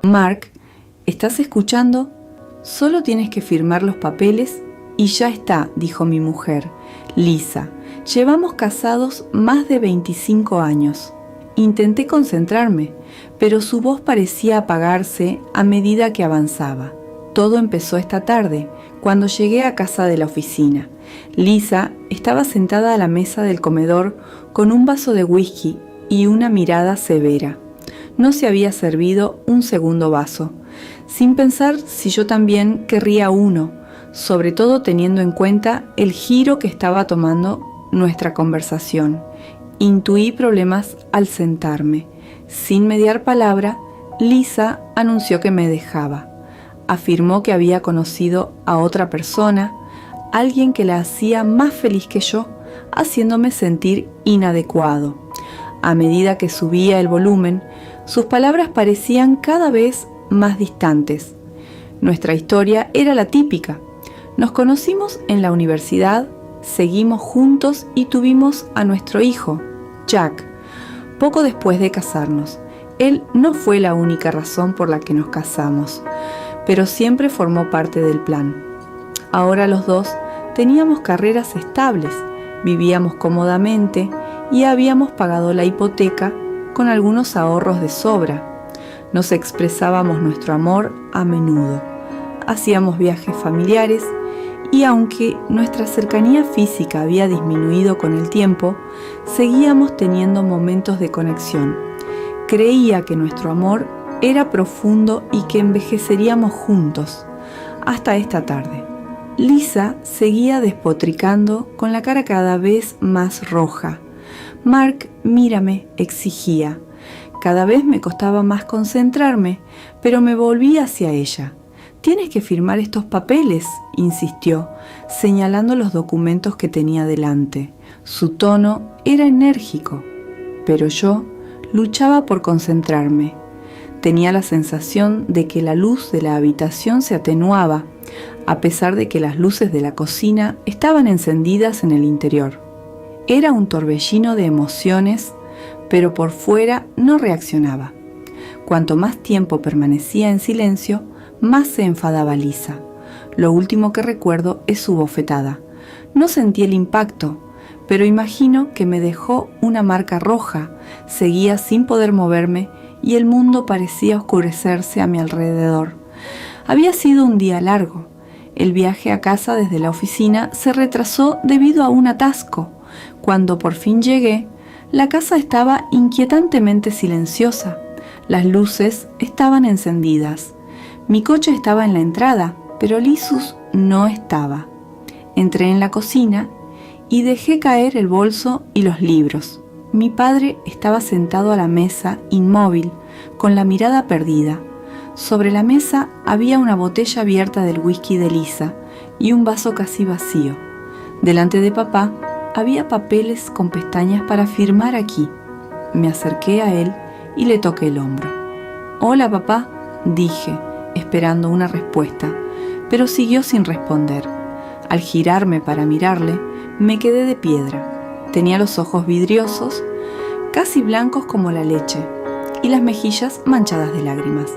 Mark, ¿estás escuchando? Solo tienes que firmar los papeles y ya está, dijo mi mujer, Lisa. Llevamos casados más de 25 años. Intenté concentrarme, pero su voz parecía apagarse a medida que avanzaba. Todo empezó esta tarde, cuando llegué a casa de la oficina. Lisa estaba sentada a la mesa del comedor con un vaso de whisky y una mirada severa. No se había servido un segundo vaso, sin pensar si yo también querría uno, sobre todo teniendo en cuenta el giro que estaba tomando nuestra conversación. Intuí problemas al sentarme. Sin mediar palabra, Lisa anunció que me dejaba. Afirmó que había conocido a otra persona, alguien que la hacía más feliz que yo, haciéndome sentir inadecuado. A medida que subía el volumen, sus palabras parecían cada vez más distantes. Nuestra historia era la típica. Nos conocimos en la universidad, seguimos juntos y tuvimos a nuestro hijo, Jack, poco después de casarnos. Él no fue la única razón por la que nos casamos, pero siempre formó parte del plan. Ahora los dos teníamos carreras estables, vivíamos cómodamente y habíamos pagado la hipoteca con algunos ahorros de sobra. Nos expresábamos nuestro amor a menudo. Hacíamos viajes familiares y aunque nuestra cercanía física había disminuido con el tiempo, seguíamos teniendo momentos de conexión. Creía que nuestro amor era profundo y que envejeceríamos juntos, hasta esta tarde. Lisa seguía despotricando con la cara cada vez más roja. Mark, mírame, exigía. Cada vez me costaba más concentrarme, pero me volví hacia ella. Tienes que firmar estos papeles, insistió, señalando los documentos que tenía delante. Su tono era enérgico, pero yo luchaba por concentrarme. Tenía la sensación de que la luz de la habitación se atenuaba, a pesar de que las luces de la cocina estaban encendidas en el interior. Era un torbellino de emociones, pero por fuera no reaccionaba. Cuanto más tiempo permanecía en silencio, más se enfadaba Lisa. Lo último que recuerdo es su bofetada. No sentí el impacto, pero imagino que me dejó una marca roja. Seguía sin poder moverme y el mundo parecía oscurecerse a mi alrededor. Había sido un día largo. El viaje a casa desde la oficina se retrasó debido a un atasco. Cuando por fin llegué, la casa estaba inquietantemente silenciosa. Las luces estaban encendidas. Mi coche estaba en la entrada, pero Lisus no estaba. Entré en la cocina y dejé caer el bolso y los libros. Mi padre estaba sentado a la mesa, inmóvil, con la mirada perdida. Sobre la mesa había una botella abierta del whisky de Lisa y un vaso casi vacío. Delante de papá había papeles con pestañas para firmar aquí. Me acerqué a él y le toqué el hombro. «Hola, papá», dije, esperando una respuesta, pero siguió sin responder. Al girarme para mirarle, me quedé de piedra. Tenía los ojos vidriosos, casi blancos como la leche, y las mejillas manchadas de lágrimas.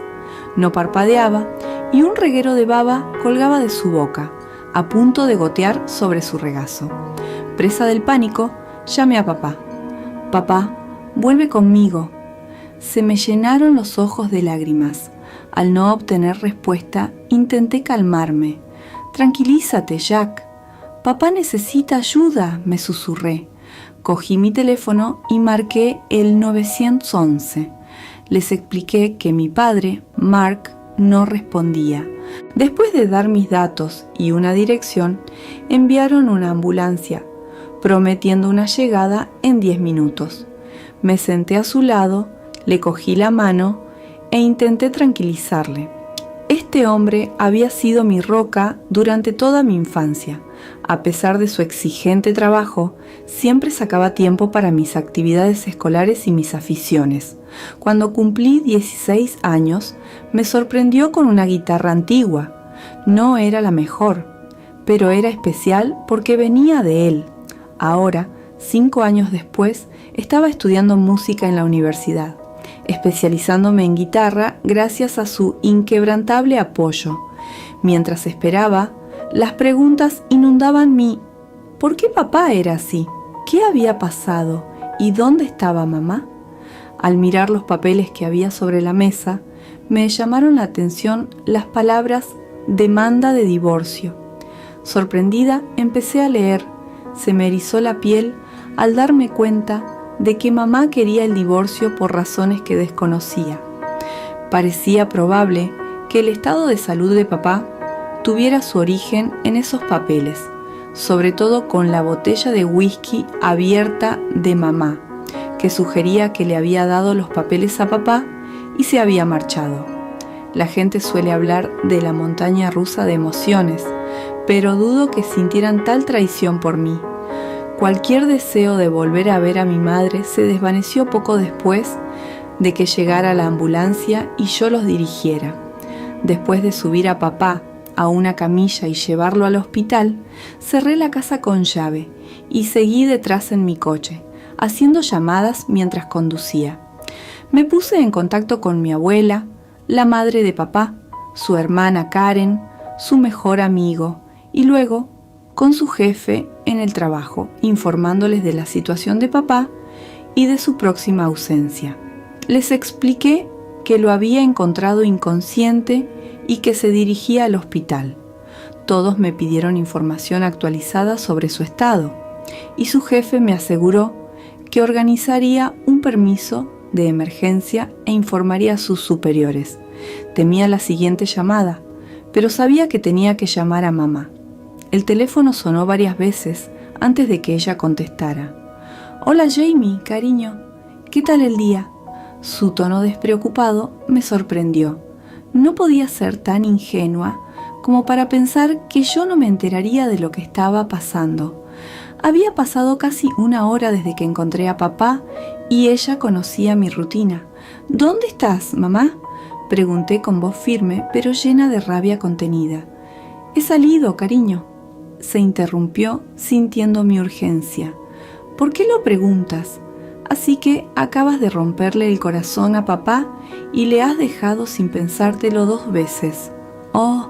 No parpadeaba y un reguero de baba colgaba de su boca, a punto de gotear sobre su regazo. Presa del pánico, llamé a papá. «Papá, vuelve conmigo». Se me llenaron los ojos de lágrimas. Al no obtener respuesta, intenté calmarme. «Tranquilízate, Jack. Papá necesita ayuda», me susurré. Cogí mi teléfono y marqué el 911. Les expliqué que mi padre, Mark, no respondía. Después de dar mis datos y una dirección, enviaron una ambulancia, prometiendo una llegada en 10 minutos. Me senté a su lado, le cogí la mano e intenté tranquilizarle. Este hombre había sido mi roca durante toda mi infancia. A pesar de su exigente trabajo, siempre sacaba tiempo para mis actividades escolares y mis aficiones. Cuando cumplí 16 años, me sorprendió con una guitarra antigua. No era la mejor, pero era especial porque venía de él. Ahora, 5 años después, estaba estudiando música en la universidad. especializándome en guitarra gracias a su inquebrantable apoyo. Mientras esperaba, las preguntas inundaban mi ¿por qué papá era así? ¿Qué había pasado? ¿Y dónde estaba mamá? Al mirar los papeles que había sobre la mesa, me llamaron la atención las palabras demanda de divorcio. Sorprendida, empecé a leer. Se me erizó la piel al darme cuenta de que mamá quería el divorcio por razones que desconocía. Parecía probable que el estado de salud de papá tuviera su origen en esos papeles, sobre todo con la botella de whisky abierta de mamá, que sugería que le había dado los papeles a papá y se había marchado. La gente suele hablar de la montaña rusa de emociones, pero dudo que sintieran tal traición por mí. Cualquier deseo de volver a ver a mi madre se desvaneció poco después de que llegara la ambulancia y yo los dirigiera. Después de subir a papá a una camilla y llevarlo al hospital, cerré la casa con llave y seguí detrás en mi coche, haciendo llamadas mientras conducía. Me puse en contacto con mi abuela, la madre de papá, su hermana Karen, su mejor amigo y luego con su jefe en el trabajo, informándoles de la situación de papá y de su próxima ausencia. Les expliqué que lo había encontrado inconsciente y que se dirigía al hospital. Todos me pidieron información actualizada sobre su estado y su jefe me aseguró que organizaría un permiso de emergencia e informaría a sus superiores. Temía la siguiente llamada, pero sabía que tenía que llamar a mamá. El teléfono sonó varias veces antes de que ella contestara. «Hola Jamie, cariño, ¿qué tal el día?» Su tono despreocupado me sorprendió. No podía ser tan ingenua como para pensar que yo no me enteraría de lo que estaba pasando. Había pasado casi una hora desde que encontré a papá y ella conocía mi rutina. «¿Dónde estás, mamá?», pregunté con voz firme, pero llena de rabia contenida. «He salido, cariño», se interrumpió sintiendo mi urgencia. «¿Por qué lo preguntas? Así que acabas de romperle el corazón a papá y le has dejado sin pensártelo 2 veces». «Oh,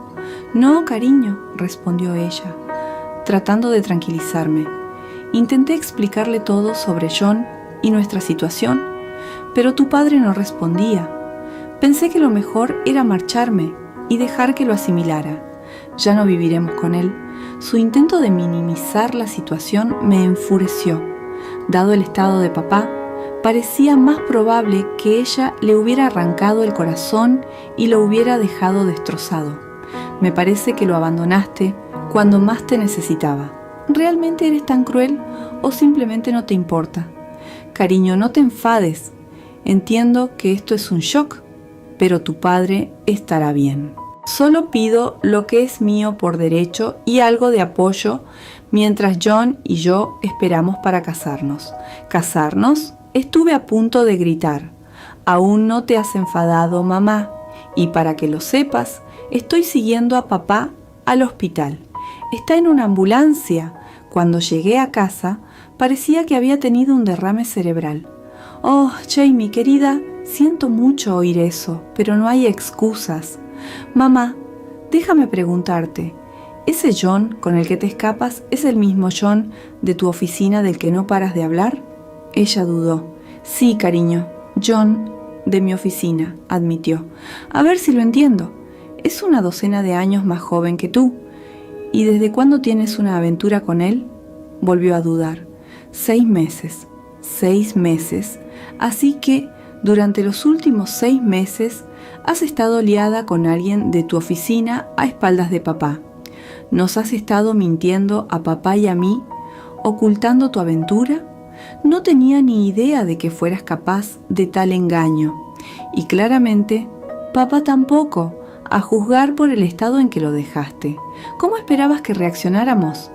no, cariño», respondió ella, tratando de tranquilizarme. Intenté explicarle todo sobre John y nuestra situación, pero tu padre no respondía. Pensé que lo mejor era marcharme y dejar que lo asimilara. Ya no viviremos con él. Su intento de minimizar la situación me enfureció. Dado el estado de papá, parecía más probable que ella le hubiera arrancado el corazón y lo hubiera dejado destrozado. «Me parece que lo abandonaste cuando más te necesitaba. ¿Realmente eres tan cruel o simplemente no te importa? Cariño, no te enfades. Entiendo que esto es un shock, pero tu padre estará bien. Solo pido lo que es mío por derecho y algo de apoyo mientras John y yo esperamos para casarnos». «¿Casarnos?», estuve a punto de gritar. «Aún no te has enfadado, mamá, y para que lo sepas, estoy siguiendo a papá al hospital. Está en una ambulancia. Cuando llegué a casa, parecía que había tenido un derrame cerebral». «Oh, Jamie, querida, siento mucho oír eso, pero no hay excusas. Mamá, déjame preguntarte, ¿ese John con el que te escapas es el mismo John de tu oficina del que no paras de hablar?» Ella dudó. «Sí, cariño, John de mi oficina», admitió. «A ver si lo entiendo. Es una docena de años más joven que tú. ¿Y desde cuándo tienes una aventura con él?». Volvió a dudar. 6 meses. 6 meses. Así que durante los últimos 6 meses has estado liada con alguien de tu oficina a espaldas de papá. ¿Nos has estado mintiendo a papá y a mí, ocultando tu aventura? No tenía ni idea de que fueras capaz de tal engaño. Y claramente, papá tampoco, a juzgar por el estado en que lo dejaste. ¿Cómo esperabas que reaccionáramos?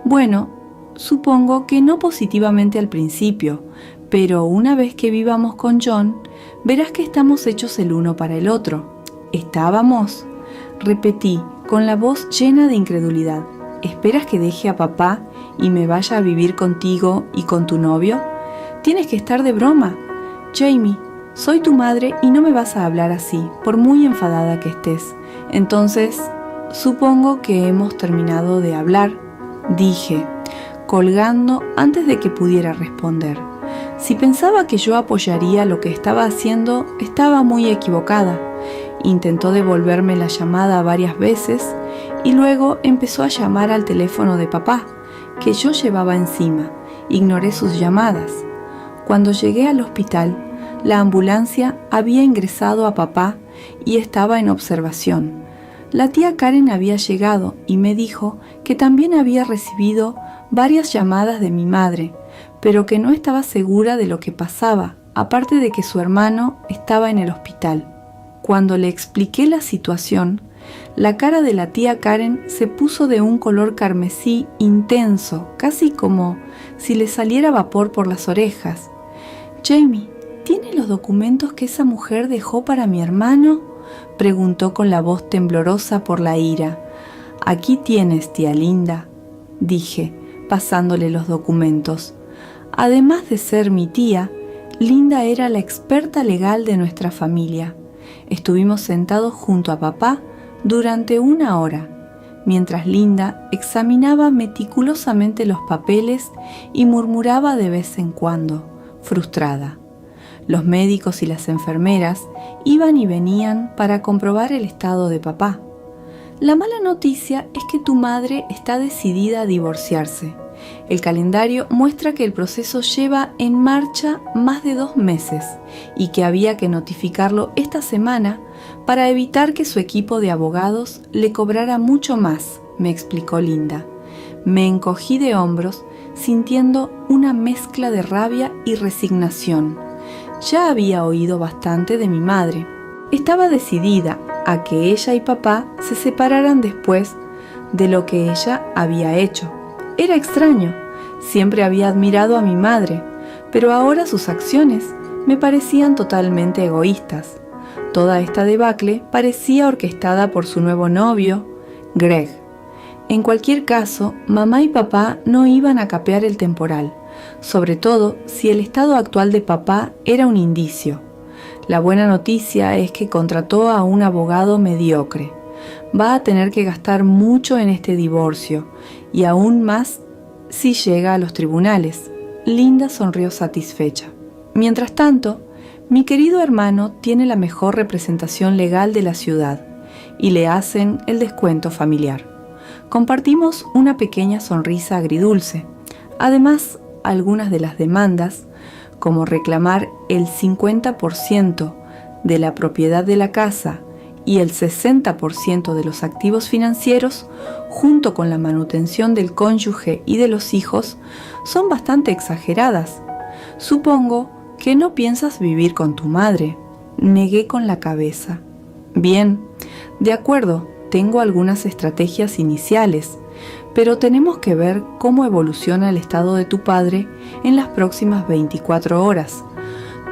Bueno, supongo que no positivamente al principio, pero una vez que vivamos con John, verás que estamos hechos el uno para el otro». «¿Estábamos?», repetí con la voz llena de incredulidad. «¿Esperas que deje a papá y me vaya a vivir contigo y con tu novio? Tienes que estar de broma. Jamie, soy tu madre y no me vas a hablar así, por muy enfadada que estés. Entonces, supongo que hemos terminado de hablar, dije, colgando antes de que pudiera responder. Si pensaba que yo apoyaría lo que estaba haciendo, estaba muy equivocada. Intentó devolverme la llamada varias veces y luego empezó a llamar al teléfono de papá, que yo llevaba encima. Ignoré sus llamadas. Cuando llegué al hospital, la ambulancia había ingresado a papá y estaba en observación. La tía Karen había llegado y me dijo que también había recibido varias llamadas de mi madre, pero que no estaba segura de lo que pasaba, aparte de que su hermano estaba en el hospital. Cuando le expliqué la situación, la cara de la tía Karen se puso de un color carmesí intenso, casi como si le saliera vapor por las orejas. «Jamie, ¿tiene los documentos que esa mujer dejó para mi hermano?», preguntó con la voz temblorosa por la ira. «Aquí tienes, tía Linda», dije, pasándole los documentos. Además de ser mi tía, Linda era la experta legal de nuestra familia. Estuvimos sentados junto a papá durante 1 hora, mientras Linda examinaba meticulosamente los papeles y murmuraba de vez en cuando, frustrada. Los médicos y las enfermeras iban y venían para comprobar el estado de papá. La mala noticia es que tu madre está decidida a divorciarse. El calendario muestra que el proceso lleva en marcha más de 2 meses y que había que notificarlo esta semana para evitar que su equipo de abogados le cobrara mucho más, me explicó Linda. Me encogí de hombros, sintiendo una mezcla de rabia y resignación. Ya había oído bastante de mi madre. Estaba decidida a que ella y papá se separaran después de lo que ella había hecho. Era extraño, siempre había admirado a mi madre, pero ahora sus acciones me parecían totalmente egoístas. Toda esta debacle parecía orquestada por su nuevo novio, Greg. En cualquier caso, mamá y papá no iban a capear el temporal, sobre todo si el estado actual de papá era un indicio. La buena noticia es que contrató a un abogado mediocre. Va a tener que gastar mucho en este divorcio y aún más si llega a los tribunales. Linda sonrió satisfecha. Mientras tanto, mi querido hermano tiene la mejor representación legal de la ciudad y le hacen el descuento familiar. Compartimos una pequeña sonrisa agridulce. Además, algunas de las demandas, como reclamar el 50% de la propiedad de la casa y el 60% de los activos financieros, junto con la manutención del cónyuge y de los hijos, son bastante exageradas. Supongo que no piensas vivir con tu madre. Negué con la cabeza. Bien, de acuerdo, tengo algunas estrategias iniciales, pero tenemos que ver cómo evoluciona el estado de tu padre en las próximas 24 horas.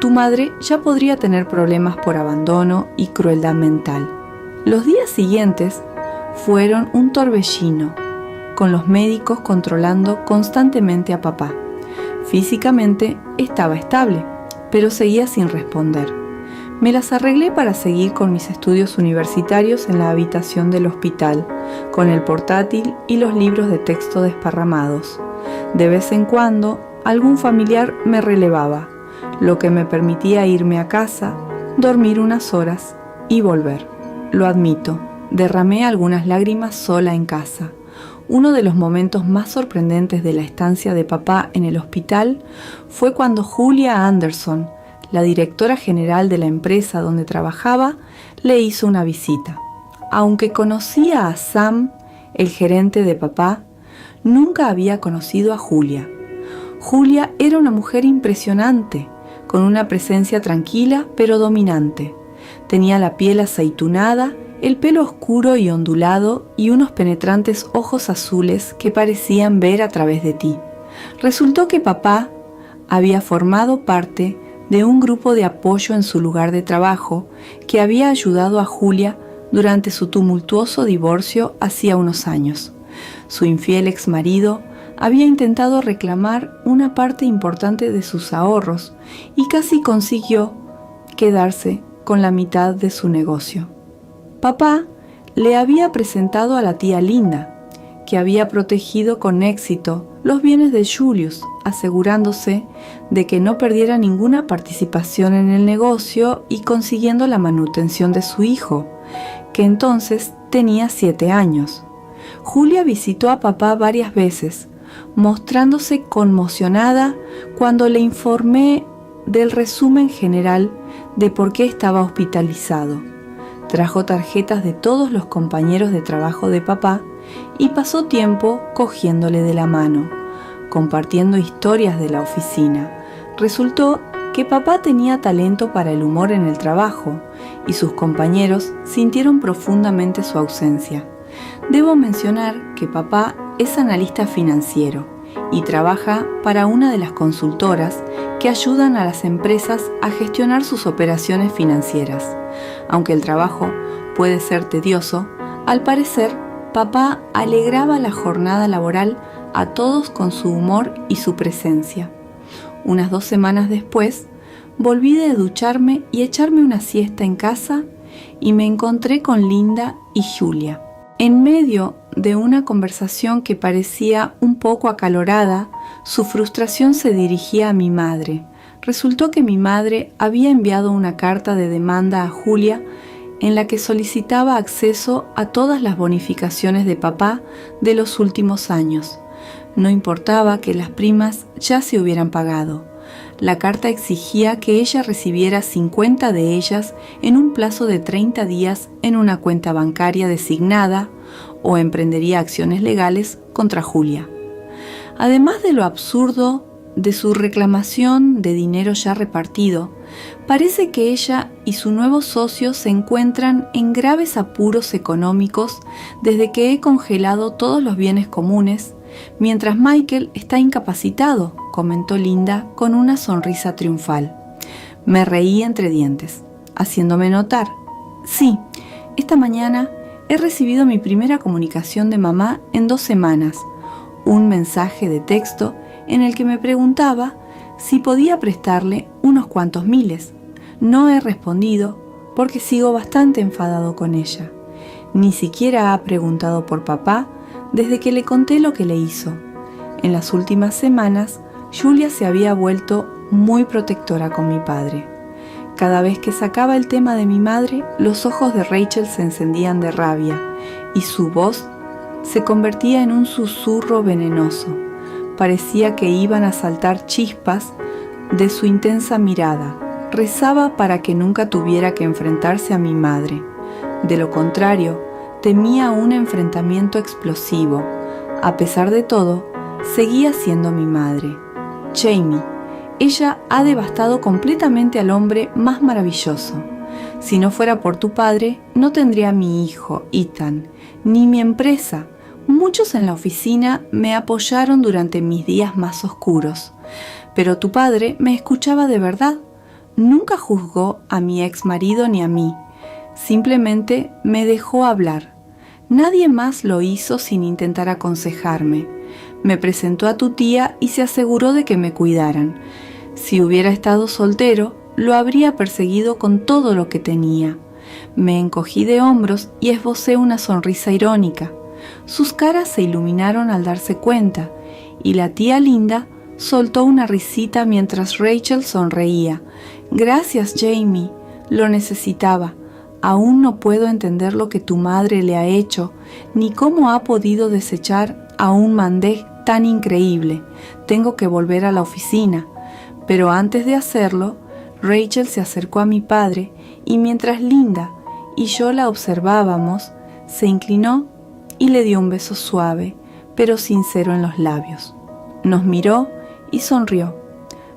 Tu madre ya podría tener problemas por abandono y crueldad mental. Los días siguientes fueron un torbellino, con los médicos controlando constantemente a papá. Físicamente estaba estable, pero seguía sin responder. Me las arreglé para seguir con mis estudios universitarios en la habitación del hospital, con el portátil y los libros de texto desparramados. De vez en cuando, algún familiar me relevaba, lo que me permitía irme a casa, dormir unas horas y volver. Lo admito, derramé algunas lágrimas sola en casa. Uno de los momentos más sorprendentes de la estancia de papá en el hospital fue cuando Julia Anderson, la directora general de la empresa donde trabajaba, le hizo una visita. Aunque conocía a Sam, el gerente de papá, nunca había conocido a Julia. Julia era una mujer impresionante, con una presencia tranquila pero dominante. Tenía la piel aceitunada, el pelo oscuro y ondulado y unos penetrantes ojos azules que parecían ver a través de ti. Resultó que papá había formado parte de un grupo de apoyo en su lugar de trabajo que había ayudado a Julia durante su tumultuoso divorcio hacía unos años. Su infiel exmarido había intentado reclamar una parte importante de sus ahorros y casi consiguió quedarse con la mitad de su negocio. Papá le había presentado a la tía Linda, que había protegido con éxito los bienes de Julius, asegurándose de que no perdiera ninguna participación en el negocio y consiguiendo la manutención de su hijo, que entonces tenía 7 años. Julia visitó a papá varias veces, mostrándose conmocionada cuando le informé del resumen general de por qué estaba hospitalizado. Trajo tarjetas de todos los compañeros de trabajo de papá y pasó tiempo cogiéndole de la mano, compartiendo historias de la oficina. Resultó que papá tenía talento para el humor en el trabajo y sus compañeros sintieron profundamente su ausencia. Debo mencionar que papá es analista financiero y trabaja para una de las consultoras que ayudan a las empresas a gestionar sus operaciones financieras. Aunque el trabajo puede ser tedioso, al parecer, papá alegraba la jornada laboral a todos con su humor y su presencia. Unas 2 semanas después, volví de ducharme y echarme una siesta en casa y me encontré con Linda y Julia. En medio de una conversación que parecía un poco acalorada, su frustración se dirigía a mi madre. Resultó que mi madre había enviado una carta de demanda a Julia en la que solicitaba acceso a todas las bonificaciones de papá de los últimos años. No importaba que las primas ya se hubieran pagado. La carta exigía que ella recibiera 50 de ellas en un plazo de 30 días en una cuenta bancaria designada o emprendería acciones legales contra Julia. Además de lo absurdo de su reclamación de dinero ya repartido, parece que ella y su nuevo socio se encuentran en graves apuros económicos desde que he congelado todos los bienes comunes, mientras Michael está incapacitado, comentó Linda con una sonrisa triunfal. Me reí entre dientes, haciéndome notar. Sí, esta mañana he recibido mi primera comunicación de mamá en 2 semanas, un mensaje de texto en el que me preguntaba si podía prestarle unos cuantos miles. No he respondido porque sigo bastante enfadado con ella. Ni siquiera ha preguntado por papá desde que le conté lo que le hizo. En las últimas semanas, Julia se había vuelto muy protectora con mi padre. Cada vez que sacaba el tema de mi madre, los ojos de Rachel se encendían de rabia y su voz se convertía en un susurro venenoso. Parecía que iban a saltar chispas de su intensa mirada. Rezaba para que nunca tuviera que enfrentarse a mi madre. De lo contrario, temía un enfrentamiento explosivo. A pesar de todo, seguía siendo mi madre. Jamie, ella ha devastado completamente al hombre más maravilloso. Si no fuera por tu padre, no tendría a mi hijo, Ethan, ni mi empresa. Muchos en la oficina me apoyaron durante mis días más oscuros, pero tu padre me escuchaba de verdad. Nunca juzgó a mi ex marido ni a mí, simplemente me dejó hablar. Nadie más lo hizo sin intentar aconsejarme. Me presentó a tu tía y se aseguró de que me cuidaran. Si hubiera estado soltero, lo habría perseguido con todo lo que tenía. Me encogí de hombros y esbocé una sonrisa irónica. Sus caras se iluminaron al darse cuenta, y la tía Linda soltó una risita mientras Rachel sonreía. Gracias, Jamie, lo necesitaba. Aún no puedo entender lo que tu madre le ha hecho, ni cómo ha podido desechar a un mandé tan increíble. Tengo que volver a la oficina. Pero antes de hacerlo, Rachel se acercó a mi padre y mientras Linda y yo la observábamos, se inclinó y le dio un beso suave, pero sincero en los labios. Nos miró y sonrió,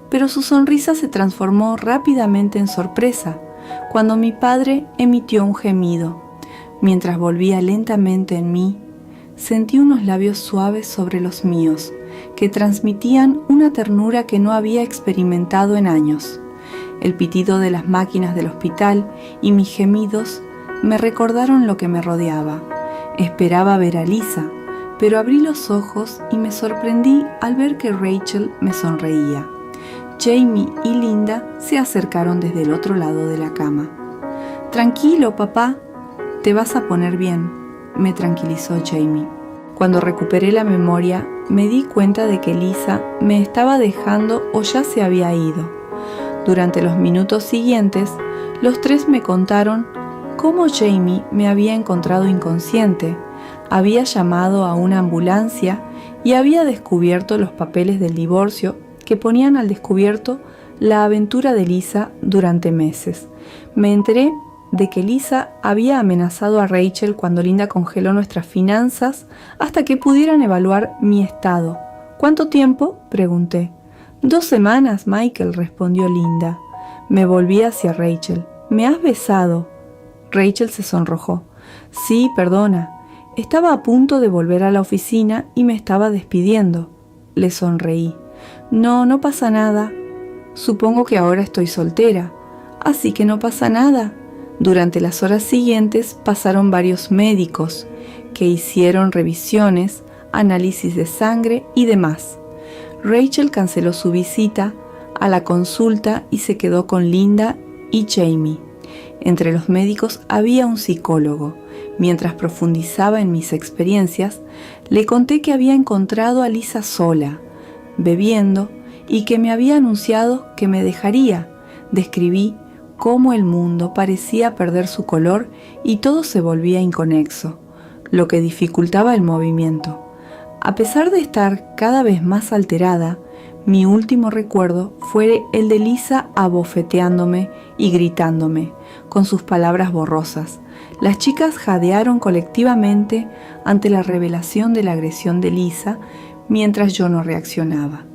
pero su sonrisa se transformó rápidamente en sorpresa cuando mi padre emitió un gemido. Mientras volvía lentamente en mí, sentí unos labios suaves sobre los míos, que transmitían una ternura que no había experimentado en años. El pitido de las máquinas del hospital y mis gemidos me recordaron lo que me rodeaba. Esperaba ver a Lisa, pero abrí los ojos y me sorprendí al ver que Rachel me sonreía. Jamie y Linda se acercaron desde el otro lado de la cama. «Tranquilo, papá, te vas a poner bien», me tranquilizó Jamie. Cuando recuperé la memoria, me di cuenta de que Lisa me estaba dejando o ya se había ido. Durante los minutos siguientes, los tres me contaron cómo Jamie me había encontrado inconsciente, había llamado a una ambulancia y había descubierto los papeles del divorcio que ponían al descubierto la aventura de Lisa durante meses. Me enteré de que Lisa había amenazado a Rachel cuando Linda congeló nuestras finanzas hasta que pudieran evaluar mi estado. «¿Cuánto tiempo?», pregunté. «2 semanas, Michael», respondió Linda. Me volví hacia Rachel. «¿Me has besado?». Rachel se sonrojó. «Sí, perdona. Estaba a punto de volver a la oficina y me estaba despidiendo». Le sonreí. No pasa nada. Supongo que ahora estoy soltera. Así que no pasa nada». Durante las horas siguientes pasaron varios médicos que hicieron revisiones, análisis de sangre y demás. Rachel canceló su visita a la consulta y se quedó con Linda y Jamie. Entre los médicos había un psicólogo. Mientras profundizaba en mis experiencias, le conté que había encontrado a Lisa sola, bebiendo, y que me había anunciado que me dejaría. Describí cómo el mundo parecía perder su color y todo se volvía inconexo, lo que dificultaba el movimiento. A pesar de estar cada vez más alterada, mi último recuerdo fue el de Lisa abofeteándome y gritándome, con sus palabras borrosas. Las chicas jadearon colectivamente ante la revelación de la agresión de Lisa, mientras yo no reaccionaba.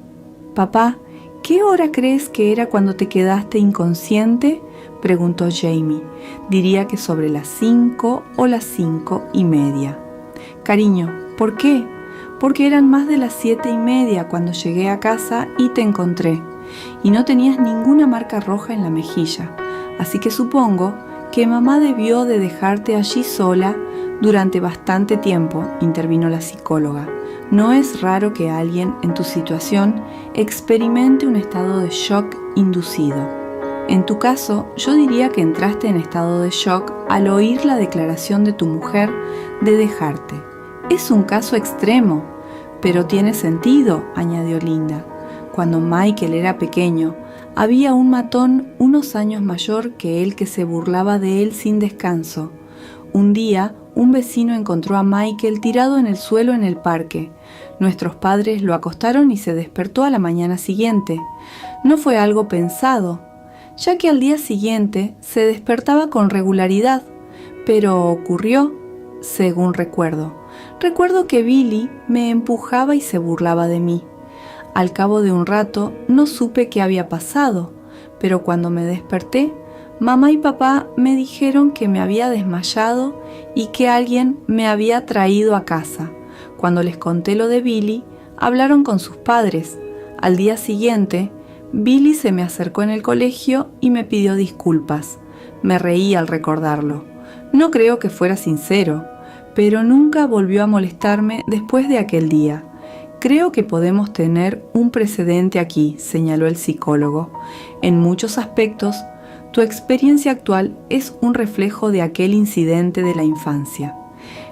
«Papá, ¿qué hora crees que era cuando te quedaste inconsciente?», preguntó Jamie. «Diría que sobre las 5 o las 5:30. «Cariño, ¿por qué?». «Porque eran más de las 7:30 cuando llegué a casa y te encontré, y no tenías ninguna marca roja en la mejilla, así que supongo que mamá debió de dejarte allí sola durante bastante tiempo», intervino la psicóloga. «No es raro que alguien en tu situación experimente un estado de shock inducido. En tu caso, yo diría que entraste en estado de shock al oír la declaración de tu mujer de dejarte. Es un caso extremo, pero tiene sentido», añadió Linda. «Cuando Michael era pequeño, había un matón unos años mayor que él que se burlaba de él sin descanso. Un día, un vecino encontró a Michael tirado en el suelo en el parque. Nuestros padres lo acostaron y se despertó a la mañana siguiente. No fue algo pensado, ya que al día siguiente se despertaba con regularidad, pero ocurrió, según recuerdo. Recuerdo que Billy me empujaba y se burlaba de mí. Al cabo de un rato no supe qué había pasado, pero cuando me desperté, mamá y papá me dijeron que me había desmayado y que alguien me había traído a casa. Cuando les conté lo de Billy, hablaron con sus padres. Al día siguiente, Billy se me acercó en el colegio y me pidió disculpas. Me reí al recordarlo. No creo que fuera sincero, pero nunca volvió a molestarme después de aquel día. Creo que podemos tener un precedente aquí», señaló el psicólogo. «En muchos aspectos, tu experiencia actual es un reflejo de aquel incidente de la infancia.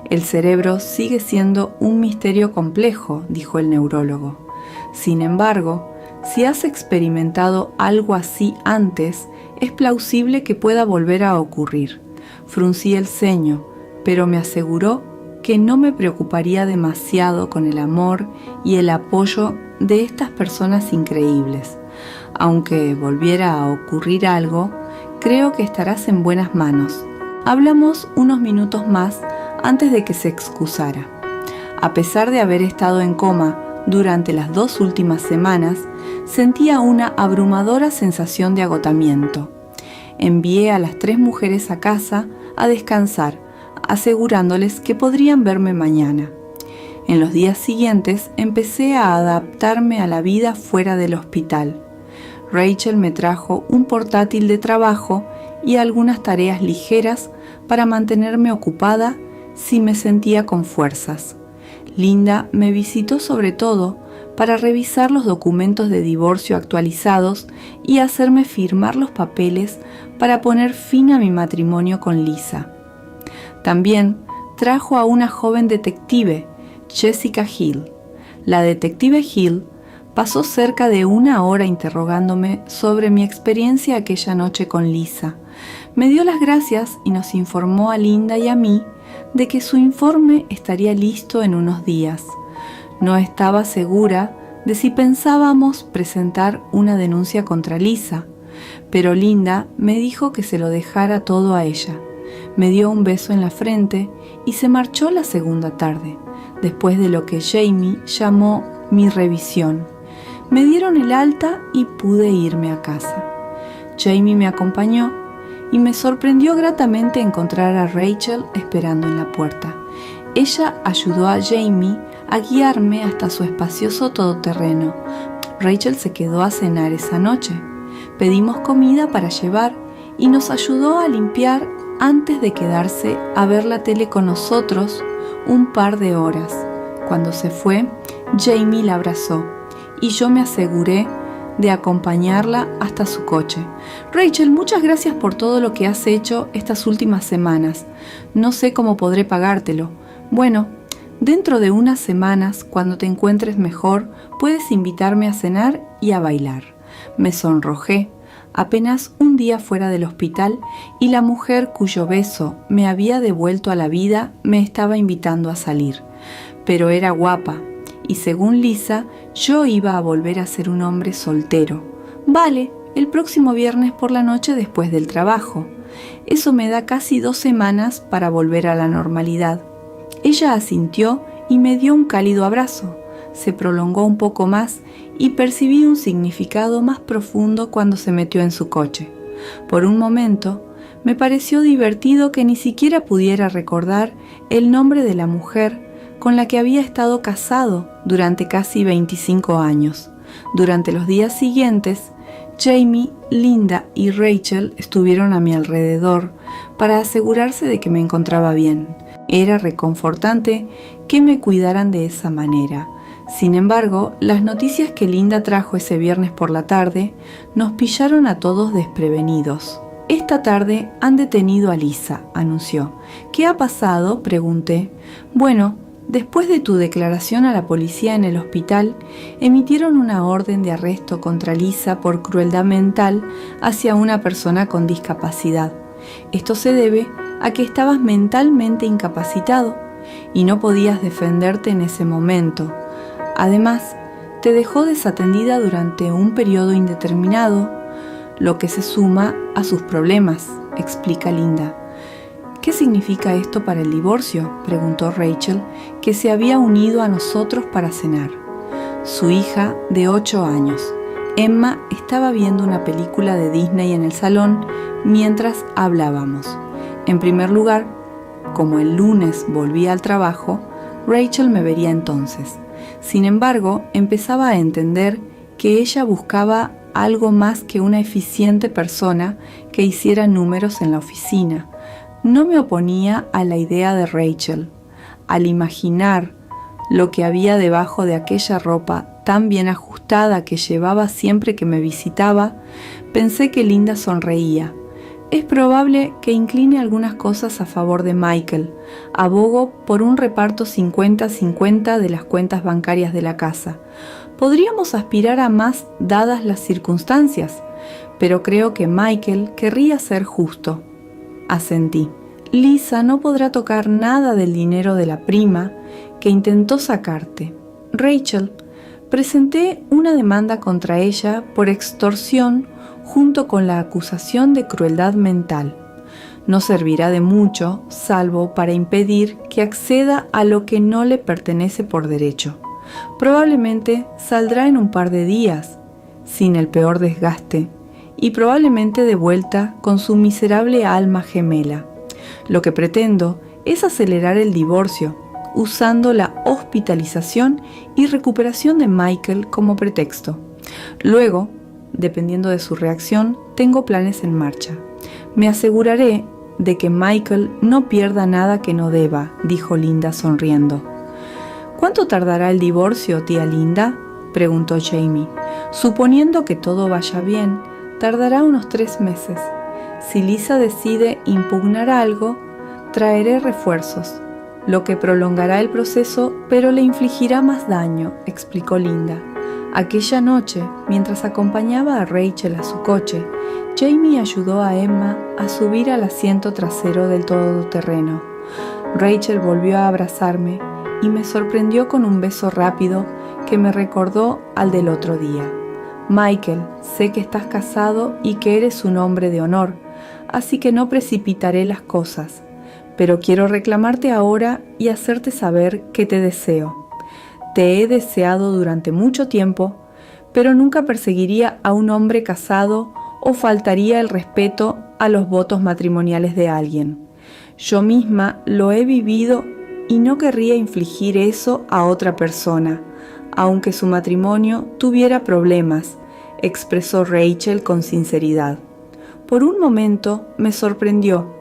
El cerebro sigue siendo un misterio complejo», dijo el neurólogo. «Sin embargo, si has experimentado algo así antes, es plausible que pueda volver a ocurrir». Fruncí el ceño, pero me aseguró que no me preocuparía demasiado con el amor y el apoyo de estas personas increíbles. Aunque volviera a ocurrir algo, creo que estarás en buenas manos. Hablamos unos minutos más antes de que se excusara. A pesar de haber estado en coma durante las 2 últimas semanas, sentía una abrumadora sensación de agotamiento. Envié a las 3 mujeres a casa a descansar, asegurándoles que podrían verme mañana. En los días siguientes empecé a adaptarme a la vida fuera del hospital. Rachel me trajo un portátil de trabajo y algunas tareas ligeras para mantenerme ocupada si me sentía con fuerzas. Linda me visitó sobre todo para revisar los documentos de divorcio actualizados y hacerme firmar los papeles para poner fin a mi matrimonio con Lisa. También trajo a una joven detective, Jessica Hill. La detective Hill pasó cerca de 1 hora interrogándome sobre mi experiencia aquella noche con Lisa. Me dio las gracias y nos informó a Linda y a mí de que su informe estaría listo en unos días. No estaba segura de si pensábamos presentar una denuncia contra Lisa, pero Linda me dijo que se lo dejara todo a ella. Me dio un beso en la frente y se marchó la segunda tarde, después de lo que Jamie llamó mi revisión. Me dieron el alta y pude irme a casa. Jamie me acompañó y me sorprendió gratamente encontrar a Rachel esperando en la puerta. Ella ayudó a Jamie a guiarme hasta su espacioso todoterreno. Rachel se quedó a cenar esa noche. Pedimos comida para llevar y nos ayudó a limpiar antes de quedarse a ver la tele con nosotros un par de horas. Cuando se fue, Jamie la abrazó y yo me aseguré de acompañarla hasta su coche. Rachel, muchas gracias por todo lo que has hecho estas últimas semanas. No sé cómo podré pagártelo. Bueno, dentro de unas semanas, cuando te encuentres mejor, puedes invitarme a cenar y a bailar. Me sonrojé. Apenas un día fuera del hospital y la mujer cuyo beso me había devuelto a la vida me estaba invitando a salir. Pero era guapa y según Lisa, yo iba a volver a ser un hombre soltero. Vale, el próximo viernes por la noche después del trabajo. Eso me da casi 2 semanas para volver a la normalidad. Ella asintió y me dio un cálido abrazo. Se prolongó un poco más y percibí un significado más profundo cuando se metió en su coche. Por un momento, me pareció divertido que ni siquiera pudiera recordar el nombre de la mujer con la que había estado casado durante casi 25 años. Durante los días siguientes, Jamie, Linda y Rachel estuvieron a mi alrededor para asegurarse de que me encontraba bien. Era reconfortante que me cuidaran de esa manera. Sin embargo, las noticias que Linda trajo ese viernes por la tarde nos pillaron a todos desprevenidos. Esta tarde han detenido a Lisa, anunció. ¿Qué ha pasado?, pregunté. Bueno, después de tu declaración a la policía en el hospital, emitieron una orden de arresto contra Lisa por crueldad mental hacia una persona con discapacidad. Esto se debe a que estabas mentalmente incapacitado y no podías defenderte en ese momento. Además, te dejó desatendida durante un periodo indeterminado, lo que se suma a sus problemas, explica Linda. ¿Qué significa esto para el divorcio?, preguntó Rachel, que se había unido a nosotros para cenar. Su hija, de 8 años, Emma, estaba viendo una película de Disney en el salón mientras hablábamos. En primer lugar, como el lunes volvía al trabajo, Rachel me vería entonces. Sin embargo, empezaba a entender que ella buscaba algo más que una eficiente persona que hiciera números en la oficina. No me oponía a la idea de Rachel. Al imaginar lo que había debajo de aquella ropa tan bien ajustada que llevaba siempre que me visitaba, pensé que Linda sonreía. Es probable que incline algunas cosas a favor de Michael. Abogo por un reparto 50-50 de las cuentas bancarias de la casa. Podríamos aspirar a más dadas las circunstancias, pero creo que Michael querría ser justo. Asentí. Lisa no podrá tocar nada del dinero de la prima que intentó sacarte. Rachel, presenté una demanda contra ella por extorsión junto con la acusación de crueldad mental. No servirá de mucho, salvo para impedir que acceda a lo que no le pertenece por derecho. Probablemente saldrá en un par de días, sin el peor desgaste, y probablemente de vuelta con su miserable alma gemela. Lo que pretendo es acelerar el divorcio, usando la hospitalización y recuperación de Michael como pretexto. Luego, dependiendo de su reacción, tengo planes en marcha. Me aseguraré de que Michael no pierda nada que no deba, dijo Linda sonriendo. ¿Cuánto tardará el divorcio, tía Linda? preguntó Jamie. Suponiendo que todo vaya bien, tardará unos 3 meses. Si Lisa decide impugnar algo, traeré refuerzos, lo que prolongará el proceso, pero le infligirá más daño, explicó Linda. Aquella noche, mientras acompañaba a Rachel a su coche, Jamie ayudó a Emma a subir al asiento trasero del todoterreno. Rachel volvió a abrazarme y me sorprendió con un beso rápido que me recordó al del otro día. Michael, sé que estás casado y que eres un hombre de honor, así que no precipitaré las cosas, pero quiero reclamarte ahora y hacerte saber que te deseo. Te he deseado durante mucho tiempo, pero nunca perseguiría a un hombre casado o faltaría el respeto a los votos matrimoniales de alguien. Yo misma lo he vivido y no querría infligir eso a otra persona, aunque su matrimonio tuviera problemas, expresó Rachel con sinceridad. Por un momento me sorprendió,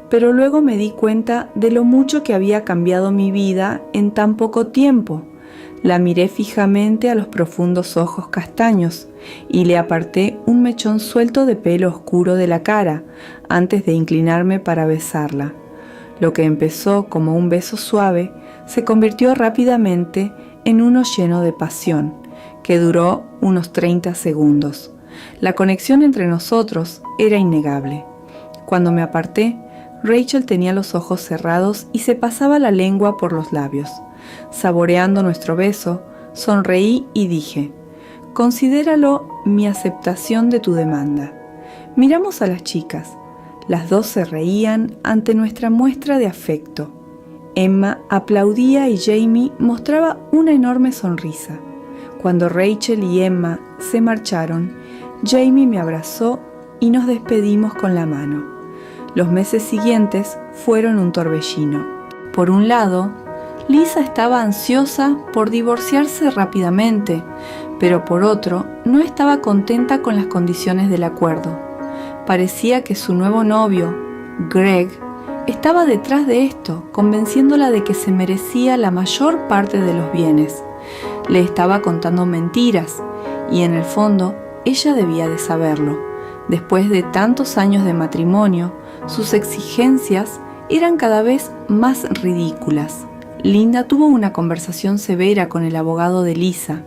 pero luego me di cuenta de lo mucho que había cambiado mi vida en tan poco tiempo. La miré fijamente a los profundos ojos castaños y le aparté un mechón suelto de pelo oscuro de la cara antes de inclinarme para besarla. Lo que empezó como un beso suave se convirtió rápidamente en uno lleno de pasión, que duró unos 30 segundos. La conexión entre nosotros era innegable. Cuando me aparté, Rachel tenía los ojos cerrados y se pasaba la lengua por los labios. Saboreando nuestro beso, sonreí y dije: «Considéralo mi aceptación de tu demanda». Miramos a las chicas. Las dos se reían ante nuestra muestra de afecto. Emma aplaudía y Jamie mostraba una enorme sonrisa. Cuando Rachel y Emma se marcharon, Jamie me abrazó y nos despedimos con la mano. Los meses siguientes fueron un torbellino. Por un lado, Lisa estaba ansiosa por divorciarse rápidamente, pero por otro, no estaba contenta con las condiciones del acuerdo. Parecía que su nuevo novio, Greg, estaba detrás de esto, convenciéndola de que se merecía la mayor parte de los bienes. Le estaba contando mentiras, y en el fondo, ella debía de saberlo. Después de tantos años de matrimonio, sus exigencias eran cada vez más ridículas. Linda tuvo una conversación severa con el abogado de Lisa,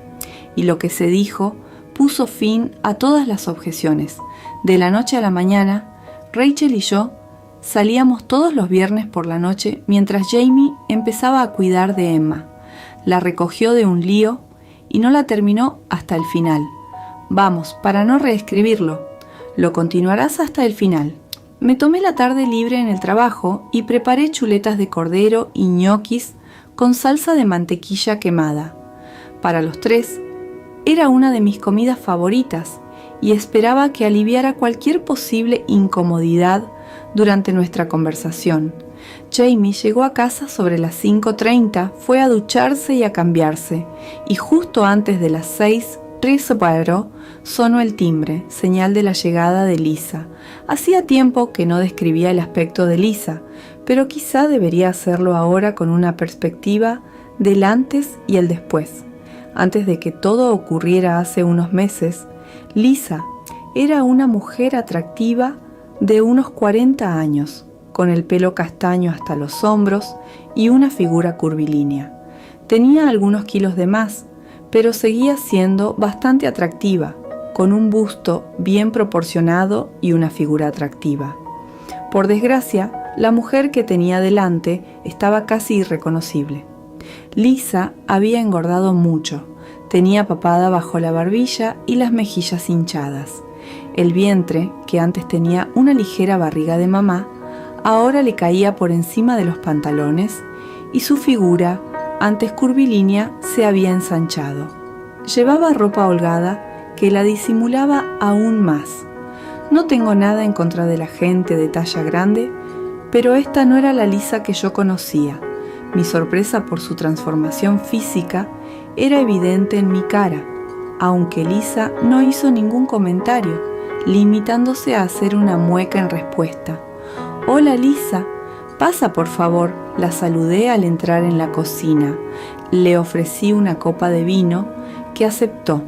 y lo que se dijo puso fin a todas las objeciones. De la noche a la mañana, Rachel y yo salíamos todos los viernes por la noche mientras Jamie empezaba a cuidar de Emma. La recogió de un lío y no la terminó hasta el final. Vamos, para no reescribirlo, lo continuarás hasta el final. Me tomé la tarde libre en el trabajo y preparé chuletas de cordero y ñoquis con salsa de mantequilla quemada. Para los tres, era una de mis comidas favoritas y esperaba que aliviara cualquier posible incomodidad durante nuestra conversación. Jamie llegó a casa sobre las 5:30, fue a ducharse y a cambiarse, y justo antes de las 6, Risebaro sonó el timbre, señal de la llegada de Lisa. Hacía tiempo que no describía el aspecto de Lisa, pero quizá debería hacerlo ahora con una perspectiva del antes y el después. Antes de que todo ocurriera hace unos meses, Lisa era una mujer atractiva de unos 40 años, con el pelo castaño hasta los hombros y una figura curvilínea. Tenía algunos kilos de más, pero seguía siendo bastante atractiva, con un busto bien proporcionado y una figura atractiva. Por desgracia, la mujer que tenía delante estaba casi irreconocible. Lisa había engordado mucho, tenía papada bajo la barbilla y las mejillas hinchadas. El vientre, que antes tenía una ligera barriga de mamá, ahora le caía por encima de los pantalones y su figura, antes curvilínea, se había ensanchado. Llevaba ropa holgada que la disimulaba aún más. No tengo nada en contra de la gente de talla grande, pero esta no era la Lisa que yo conocía. Mi sorpresa por su transformación física era evidente en mi cara, aunque Lisa no hizo ningún comentario, limitándose a hacer una mueca en respuesta. «Hola, Lisa, pasa por favor», la saludé al entrar en la cocina. Le ofrecí una copa de vino que aceptó.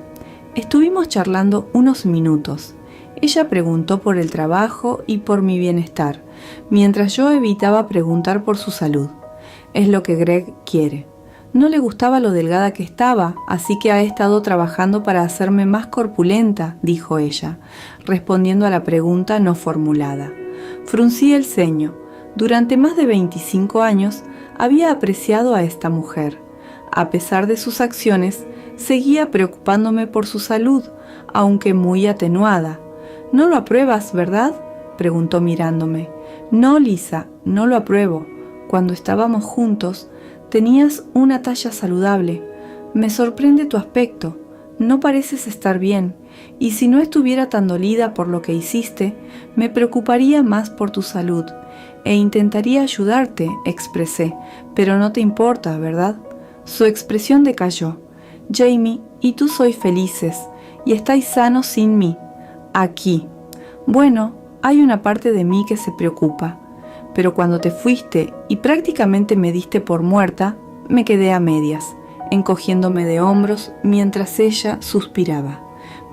Estuvimos charlando unos minutos. Ella preguntó por el trabajo y por mi bienestar, mientras yo evitaba preguntar por su salud. Es lo que Greg quiere. No le gustaba lo delgada que estaba, así que ha estado trabajando para hacerme más corpulenta, dijo ella, respondiendo a la pregunta no formulada. Fruncí el ceño. Durante más de 25 años había apreciado a esta mujer. A pesar de sus acciones, seguía preocupándome por su salud, aunque muy atenuada. ¿No lo apruebas, verdad?, preguntó mirándome. No, Lisa, no lo apruebo. Cuando estábamos juntos, tenías una talla saludable. Me sorprende tu aspecto. No pareces estar bien, y si no estuviera tan dolida por lo que hiciste, me preocuparía más por tu salud, e intentaría ayudarte, expresé, pero no te importa, ¿verdad? Su expresión decayó. Jamie y tú sois felices, y estáis sanos sin mí. Aquí. Bueno, hay una parte de mí que se preocupa, pero cuando te fuiste y prácticamente me diste por muerta, me quedé a medias, encogiéndome de hombros mientras ella suspiraba.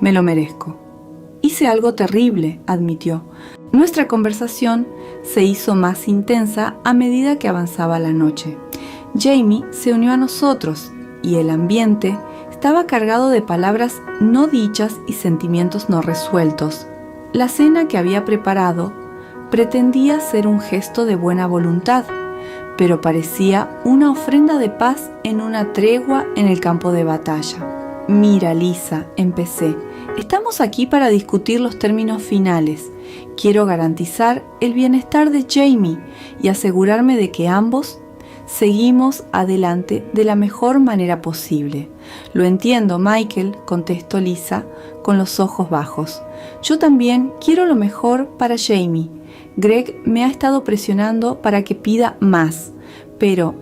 Me lo merezco. Hice algo terrible, admitió. Nuestra conversación se hizo más intensa a medida que avanzaba la noche. Jamie se unió a nosotros y el ambiente estaba cargado de palabras no dichas y sentimientos no resueltos. La cena que había preparado pretendía ser un gesto de buena voluntad, pero parecía una ofrenda de paz en una tregua en el campo de batalla. Mira, Lisa, empecé, estamos aquí para discutir los términos finales. Quiero garantizar el bienestar de Jamie y asegurarme de que ambos seguimos adelante de la mejor manera posible. Lo entiendo, Michael, contestó Lisa con los ojos bajos. Yo también quiero lo mejor para Jamie. Greg me ha estado presionando para que pida más, pero,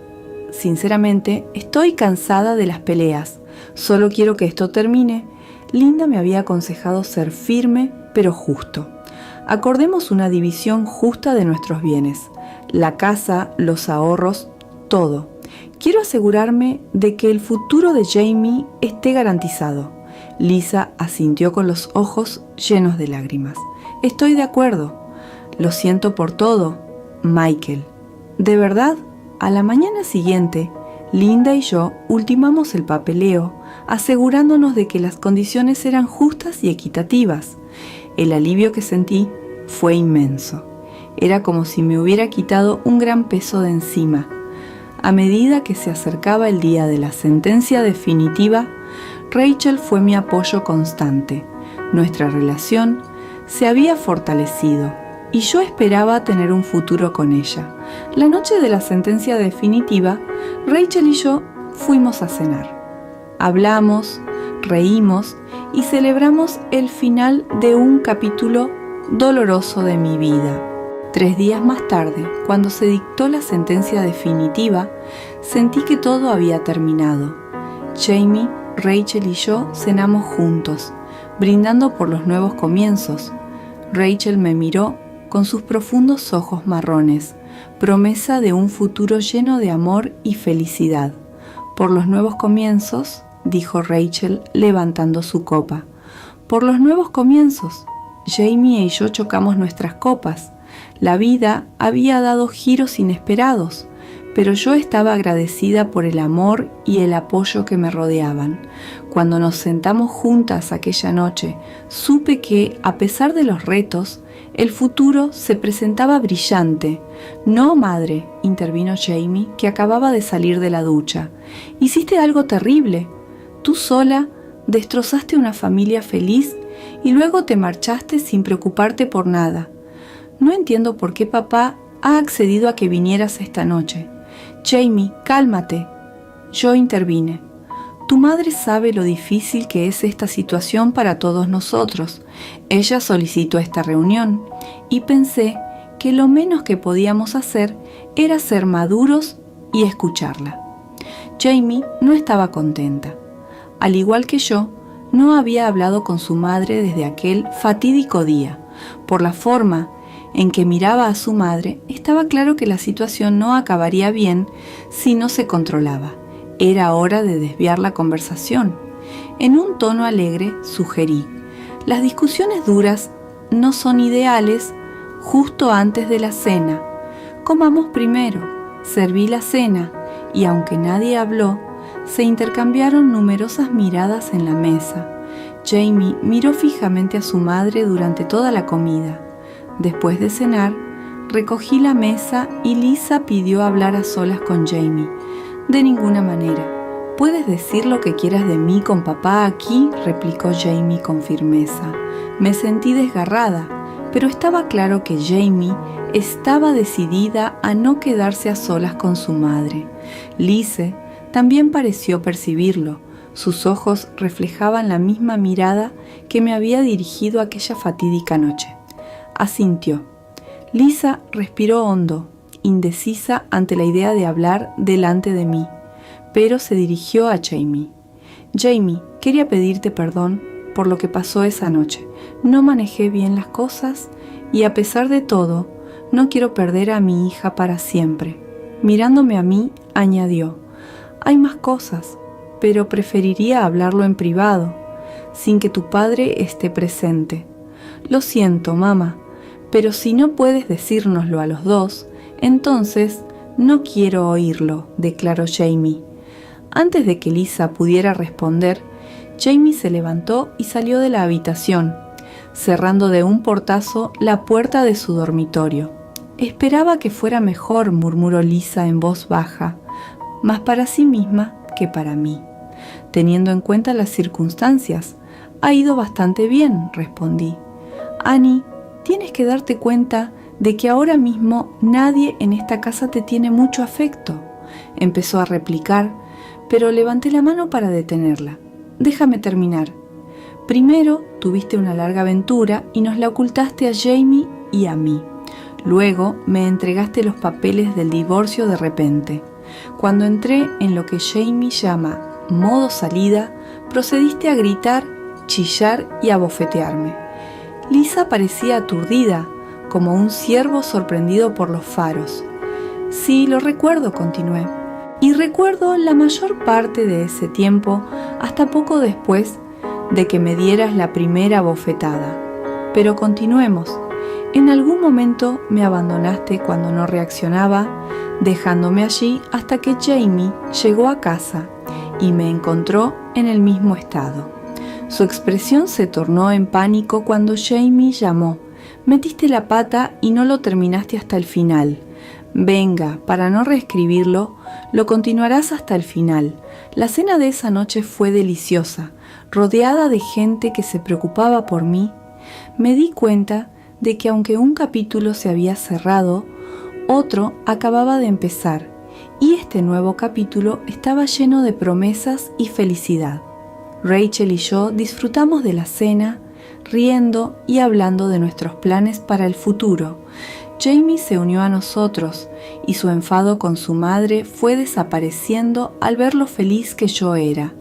sinceramente, estoy cansada de las peleas. Solo quiero que esto termine. Linda me había aconsejado ser firme, pero justo. Acordemos una división justa de nuestros bienes. La casa, los ahorros, todo. Quiero asegurarme de que el futuro de Jamie esté garantizado. Lisa asintió con los ojos llenos de lágrimas. Estoy de acuerdo. Lo siento por todo, Michael. De verdad, a la mañana siguiente, Linda y yo ultimamos el papeleo, asegurándonos de que las condiciones eran justas y equitativas. El alivio que sentí fue inmenso. Era como si me hubiera quitado un gran peso de encima. A medida que se acercaba el día de la sentencia definitiva, Rachel fue mi apoyo constante. Nuestra relación se había fortalecido y yo esperaba tener un futuro con ella. La noche de la sentencia definitiva, Rachel y yo fuimos a cenar. Hablamos, reímos y celebramos el final de un capítulo doloroso de mi vida. 3 días más tarde, cuando se dictó la sentencia definitiva, sentí que todo había terminado. Jamie, Rachel y yo cenamos juntos, brindando por los nuevos comienzos. Rachel me miró con sus profundos ojos marrones, promesa de un futuro lleno de amor y felicidad. Por los nuevos comienzos, dijo Rachel levantando su copa. Por los nuevos comienzos. Jamie y yo chocamos nuestras copas. La vida había dado giros inesperados, pero yo estaba agradecida por el amor y el apoyo que me rodeaban. Cuando nos sentamos juntas aquella noche, supe que, a pesar de los retos, el futuro se presentaba brillante. No, madre, intervino Jamie, que acababa de salir de la ducha. Hiciste algo terrible. Tú sola destrozaste una familia feliz y luego te marchaste sin preocuparte por nada. No entiendo por qué papá ha accedido a que vinieras esta noche. Jamie, cálmate. Yo intervine. Tu madre sabe lo difícil que es esta situación para todos nosotros. Ella solicitó esta reunión y pensé que lo menos que podíamos hacer era ser maduros y escucharla. Jamie no estaba contenta. Al igual que yo, no había hablado con su madre desde aquel fatídico día. Por la forma en que miraba a su madre, estaba claro que la situación no acabaría bien si no se controlaba. Era hora de desviar la conversación. En un tono alegre sugerí: las discusiones duras no son ideales justo antes de la cena. Comamos primero. Serví la cena y aunque nadie habló, se intercambiaron numerosas miradas en la mesa. Jamie miró fijamente a su madre durante toda la comida. Después de cenar, recogí la mesa y Lisa pidió hablar a solas con Jamie. De ninguna manera. «¿Puedes decir lo que quieras de mí con papá aquí?», replicó Jamie con firmeza. Me sentí desgarrada, pero estaba claro que Jamie estaba decidida a no quedarse a solas con su madre. Lise también pareció percibirlo. Sus ojos reflejaban la misma mirada que me había dirigido aquella fatídica noche. Asintió. Lisa respiró hondo, indecisa ante la idea de hablar delante de mí, pero se dirigió a Jamie. «Jamie, quería pedirte perdón por lo que pasó esa noche. No manejé bien las cosas y a pesar de todo, no quiero perder a mi hija para siempre». Mirándome a mí, añadió: «Hay más cosas, pero preferiría hablarlo en privado, sin que tu padre esté presente. Lo siento, mamá, pero si no puedes decírnoslo a los dos, entonces no quiero oírlo», declaró Jamie. Antes de que Lisa pudiera responder, Jamie se levantó y salió de la habitación, cerrando de un portazo la puerta de su dormitorio. «Esperaba que fuera mejor», murmuró Lisa en voz baja, más para sí misma que para mí. «Teniendo en cuenta las circunstancias, ha ido bastante bien», respondí. «Annie, tienes que darte cuenta de que ahora mismo nadie en esta casa te tiene mucho afecto», empezó a replicar, pero levanté la mano para detenerla. «Déjame terminar. Primero tuviste una larga aventura y nos la ocultaste a Jamie y a mí. Luego me entregaste los papeles del divorcio de repente. Cuando entré en lo que Jamie llama modo salida, procediste a gritar, chillar y a bofetearme». Lisa parecía aturdida, como un ciervo sorprendido por los faros. «Sí, lo recuerdo», continué. «Y recuerdo la mayor parte de ese tiempo hasta poco después de que me dieras la primera bofetada. Pero continuemos. En algún momento me abandonaste cuando no reaccionaba, dejándome allí hasta que Jamie llegó a casa y me encontró en el mismo estado. Su expresión se tornó en pánico cuando Jamie llamó. Metiste la pata y no lo terminaste hasta el final. Venga, para no reescribirlo, lo continuarás hasta el final. La cena de esa noche fue deliciosa, rodeada de gente que se preocupaba por mí. Me di cuenta de que aunque un capítulo se había cerrado, otro acababa de empezar, y este nuevo capítulo estaba lleno de promesas y felicidad. Rachel y yo disfrutamos de la cena, riendo y hablando de nuestros planes para el futuro. Jamie se unió a nosotros y su enfado con su madre fue desapareciendo al ver lo feliz que yo era.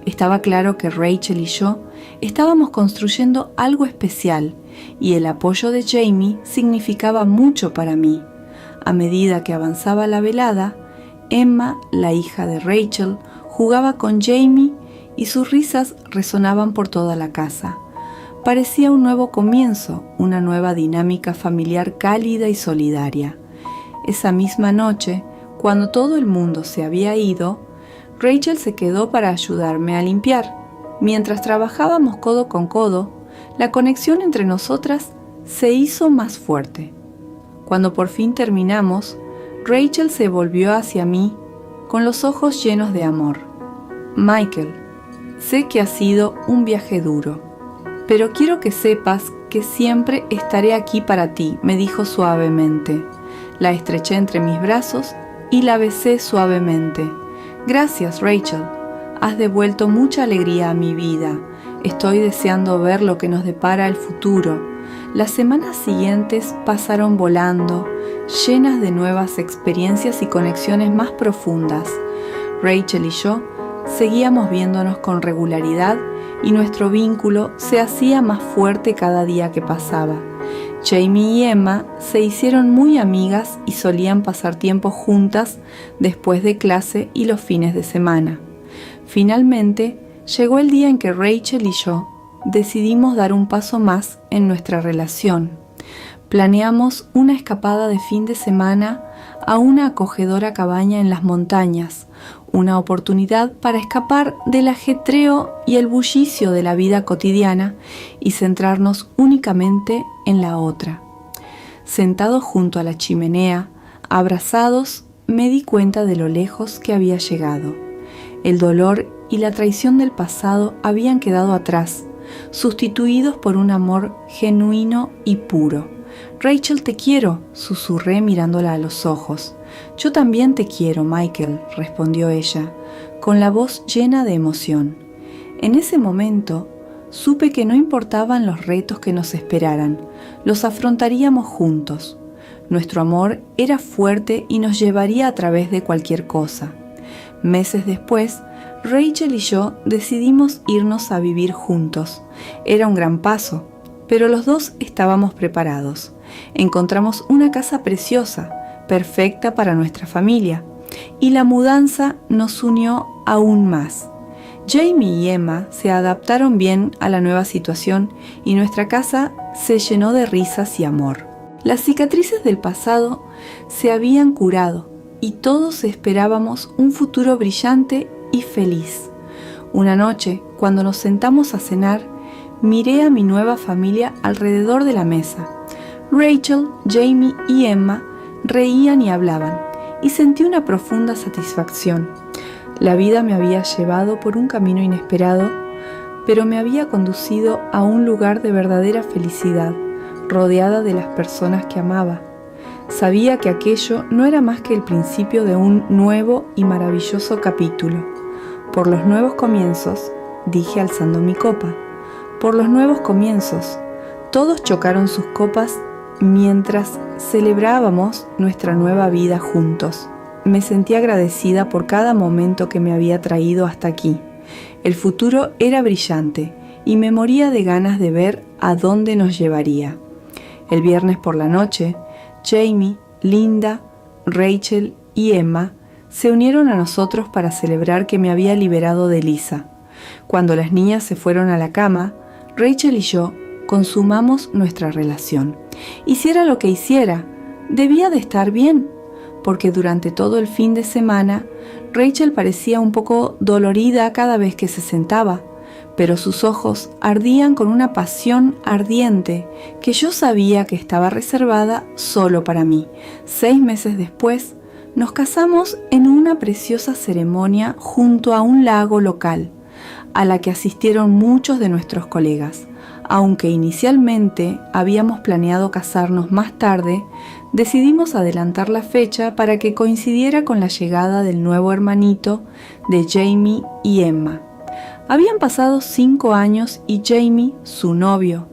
Estaba claro que Rachel y yo estábamos construyendo algo especial y el apoyo de Jamie significaba mucho para mí. A medida que avanzaba la velada, Emma, la hija de Rachel, jugaba con Jamie y sus risas resonaban por toda la casa. Parecía un nuevo comienzo, una nueva dinámica familiar cálida y solidaria. Esa misma noche, cuando todo el mundo se había ido, Rachel se quedó para ayudarme a limpiar. Mientras trabajábamos codo con codo, la conexión entre nosotras se hizo más fuerte. Cuando por fin terminamos, Rachel se volvió hacia mí con los ojos llenos de amor. «Michael, sé que ha sido un viaje duro, pero quiero que sepas que siempre estaré aquí para ti», me dijo suavemente. La estreché entre mis brazos y la besé suavemente. «Gracias, Rachel. Has devuelto mucha alegría a mi vida. Estoy deseando ver lo que nos depara el futuro». Las semanas siguientes pasaron volando, llenas de nuevas experiencias y conexiones más profundas. Rachel y yo seguíamos viéndonos con regularidad y nuestro vínculo se hacía más fuerte cada día que pasaba. Jamie y Emma se hicieron muy amigas y solían pasar tiempo juntas después de clase y los fines de semana. Finalmente, llegó el día en que Rachel y yo decidimos dar un paso más en nuestra relación. Planeamos una escapada de fin de semana a una acogedora cabaña en las montañas, una oportunidad para escapar del ajetreo y el bullicio de la vida cotidiana y centrarnos únicamente en la otra. Sentados junto a la chimenea, abrazados, me di cuenta de lo lejos que había llegado. El dolor y la traición del pasado habían quedado atrás, sustituidos por un amor genuino y puro. «Rachel, te quiero», susurré mirándola a los ojos. «Yo también te quiero, Michael», respondió ella, con la voz llena de emoción. En ese momento, supe que no importaban los retos que nos esperaran, los afrontaríamos juntos. Nuestro amor era fuerte y nos llevaría a través de cualquier cosa. Meses después, Rachel y yo decidimos irnos a vivir juntos. Era un gran paso, pero los dos estábamos preparados. Encontramos una casa preciosa, perfecta para nuestra familia, y la mudanza nos unió aún más. Jamie y Emma se adaptaron bien a la nueva situación y nuestra casa se llenó de risas y amor. Las cicatrices del pasado se habían curado y todos esperábamos un futuro brillante y feliz. Una noche, cuando nos sentamos a cenar, miré a mi nueva familia alrededor de la mesa. Rachel, Jamie y Emma reían y hablaban, y sentí una profunda satisfacción. La vida me había llevado por un camino inesperado, pero me había conducido a un lugar de verdadera felicidad, rodeada de las personas que amaba. Sabía que aquello no era más que el principio de un nuevo y maravilloso capítulo. Por los nuevos comienzos, dije alzando mi copa. Por los nuevos comienzos. Todos chocaron sus copas mientras celebrábamos nuestra nueva vida juntos. Me sentí agradecida por cada momento que me había traído hasta aquí. El futuro era brillante y me moría de ganas de ver a dónde nos llevaría. El viernes por la noche, Jamie, Linda, Rachel y Emma se unieron a nosotros para celebrar que me había liberado de Lisa. Cuando las niñas se fueron a la cama, Rachel y yo consumamos nuestra relación. Hiciera lo que hiciera, debía de estar bien, porque durante todo el fin de semana Rachel parecía un poco dolorida cada vez que se sentaba, pero sus ojos ardían con una pasión ardiente que yo sabía que estaba reservada solo para mí. 6 meses después, nos casamos en una preciosa ceremonia junto a un lago local, a la que asistieron muchos de nuestros colegas. Aunque inicialmente habíamos planeado casarnos más tarde, decidimos adelantar la fecha para que coincidiera con la llegada del nuevo hermanito de Jamie y Emma. Habían pasado 5 años y Jamie, su novio,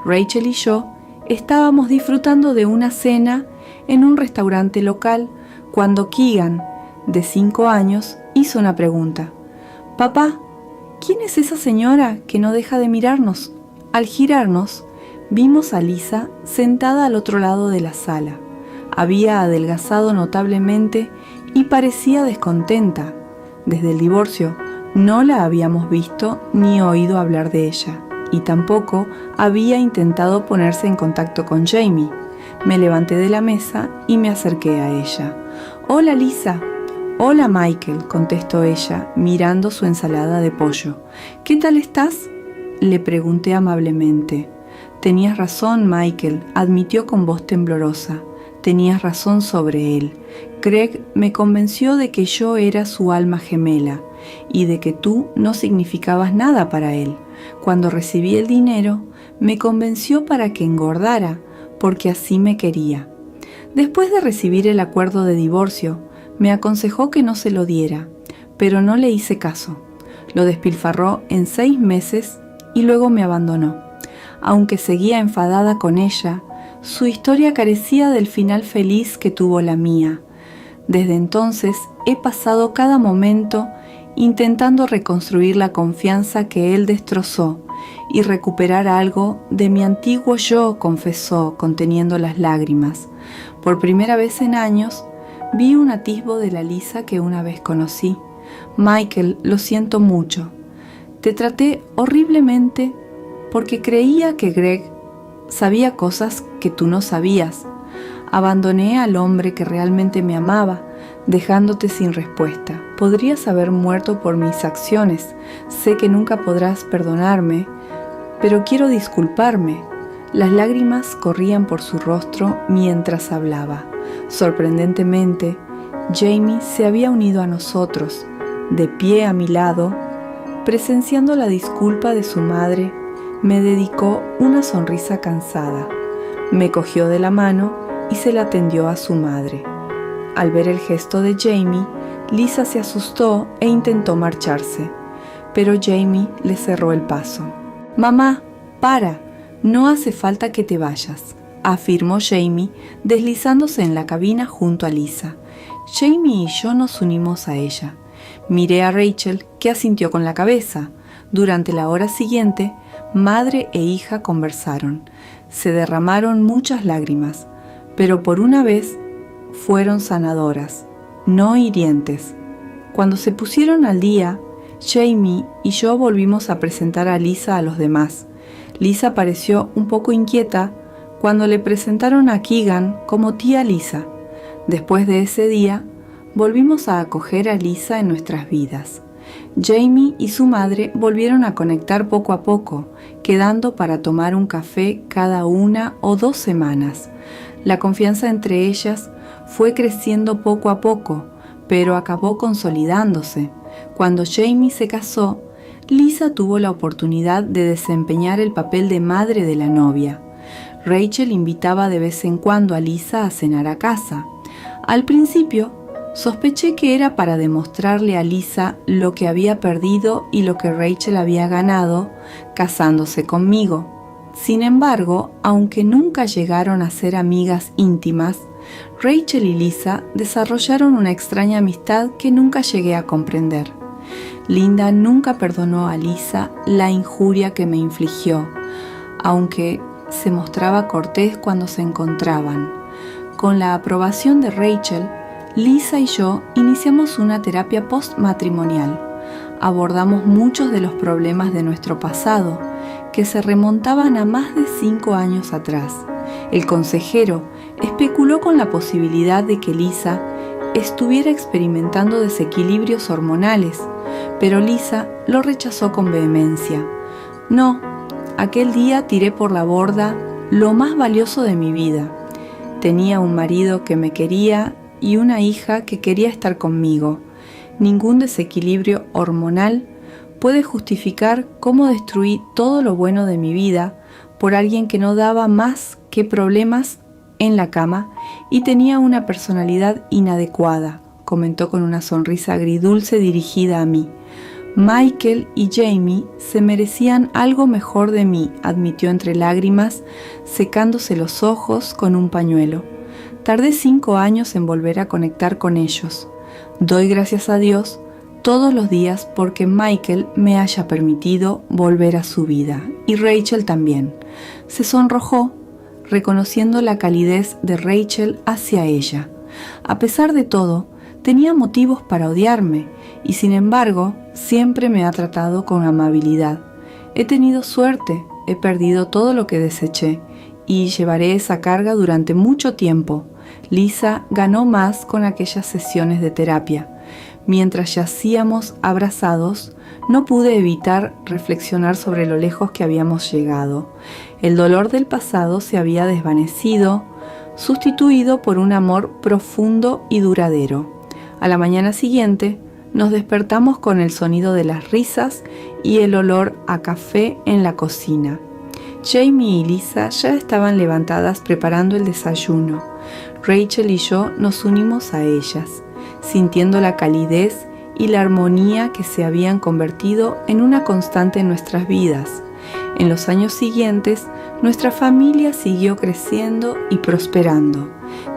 Rachel y yo estábamos disfrutando de una cena en un restaurante local cuando Keegan, de 5 años, hizo una pregunta. «Papá, ¿quién es esa señora que no deja de mirarnos?» Al girarnos, vimos a Lisa sentada al otro lado de la sala. Había adelgazado notablemente y parecía descontenta. Desde el divorcio no la habíamos visto ni oído hablar de ella, y tampoco había intentado ponerse en contacto con Jamie. Me levanté de la mesa y me acerqué a ella. «Hola, Lisa». «Hola, Michael», contestó ella, mirando su ensalada de pollo. «¿Qué tal estás?», le pregunté amablemente. «Tenías razón, Michael», admitió con voz temblorosa. «Tenías razón sobre él. Craig me convenció de que yo era su alma gemela y de que tú no significabas nada para él. Cuando recibí el dinero, me convenció para que engordara, porque así me quería. Después de recibir el acuerdo de divorcio, me aconsejó que no se lo diera, pero no le hice caso. Lo despilfarró en 6 meses y luego me abandonó. Aunque seguía enfadada con ella, su historia carecía del final feliz que tuvo la mía. Desde entonces he pasado cada momento intentando reconstruir la confianza que él destrozó y recuperar algo de mi antiguo yo», confesó, conteniendo las lágrimas. «Por primera vez en años, vi un atisbo de la Lisa que una vez conocí. Michael, lo siento mucho. Te traté horriblemente porque creía que Greg sabía cosas que tú no sabías. Abandoné al hombre que realmente me amaba, dejándote sin respuesta. Podrías haber muerto por mis acciones. Sé que nunca podrás perdonarme, pero quiero disculparme. Las lágrimas corrían por su rostro mientras hablaba. Sorprendentemente, Jamie se había unido a nosotros, de pie a mi lado, presenciando la disculpa de su madre. Me dedicó una sonrisa cansada. Me cogió de la mano y se la tendió a su madre. Al ver el gesto de Jamie, Lisa se asustó e intentó marcharse, pero Jamie le cerró el paso. «Mamá, para, no hace falta que te vayas», afirmó Jamie, deslizándose en la cabina junto a Lisa. Jamie y yo nos unimos a ella. Miré a Rachel, que asintió con la cabeza. Durante la hora siguiente, madre e hija conversaron. Se derramaron muchas lágrimas, pero por una vez fueron sanadoras, no hirientes. Cuando se pusieron al día, Jamie y yo volvimos a presentar a Lisa a los demás. Lisa pareció un poco inquieta cuando le presentaron a Keegan como tía Lisa. Después de ese día, volvimos a acoger a Lisa en nuestras vidas. Jamie y su madre volvieron a conectar poco a poco, quedando para tomar un café cada 1 o 2 semanas. La confianza entre ellas fue creciendo poco a poco, pero acabó consolidándose. Cuando Jamie se casó, Lisa tuvo la oportunidad de desempeñar el papel de madre de la novia. Rachel invitaba de vez en cuando a Lisa a cenar a casa. Al principio, sospeché que era para demostrarle a Lisa lo que había perdido y lo que Rachel había ganado casándose conmigo. Sin embargo, aunque nunca llegaron a ser amigas íntimas, Rachel y Lisa desarrollaron una extraña amistad que nunca llegué a comprender. Linda nunca perdonó a Lisa la injuria que me infligió, aunque se mostraba cortés cuando se encontraban. Con la aprobación de Rachel, Lisa y yo iniciamos una terapia postmatrimonial. Abordamos muchos de los problemas de nuestro pasado, que se remontaban a más de 5 años atrás. El consejero especuló con la posibilidad de que Lisa estuviera experimentando desequilibrios hormonales, pero Lisa lo rechazó con vehemencia. No, aquel día tiré por la borda lo más valioso de mi vida. Tenía un marido que me quería y una hija que quería estar conmigo. Ningún desequilibrio hormonal puede justificar cómo destruí todo lo bueno de mi vida por alguien que no daba más que problemas en la cama y tenía una personalidad inadecuada, comentó con una sonrisa agridulce dirigida a mí. Michael y Jamie se merecían algo mejor de mí, admitió entre lágrimas, secándose los ojos con un pañuelo. Tardé 5 años en volver a conectar con ellos. Doy gracias a Dios todos los días porque Michael me haya permitido volver a su vida, y Rachel también. Se sonrojó, reconociendo la calidez de Rachel hacia ella. A pesar de todo, tenía motivos para odiarme, y sin embargo, siempre me ha tratado con amabilidad. He tenido suerte, he perdido todo lo que deseché, y llevaré esa carga durante mucho tiempo. Lisa ganó más con aquellas sesiones de terapia. Mientras yacíamos abrazados, no pude evitar reflexionar sobre lo lejos que habíamos llegado. El dolor del pasado se había desvanecido, sustituido por un amor profundo y duradero. A la mañana siguiente, nos despertamos con el sonido de las risas y el olor a café en la cocina. Jamie y Lisa ya estaban levantadas preparando el desayuno. Rachel y yo nos unimos a ellas, sintiendo la calidez y la armonía que se habían convertido en una constante en nuestras vidas. En los años siguientes, nuestra familia siguió creciendo y prosperando.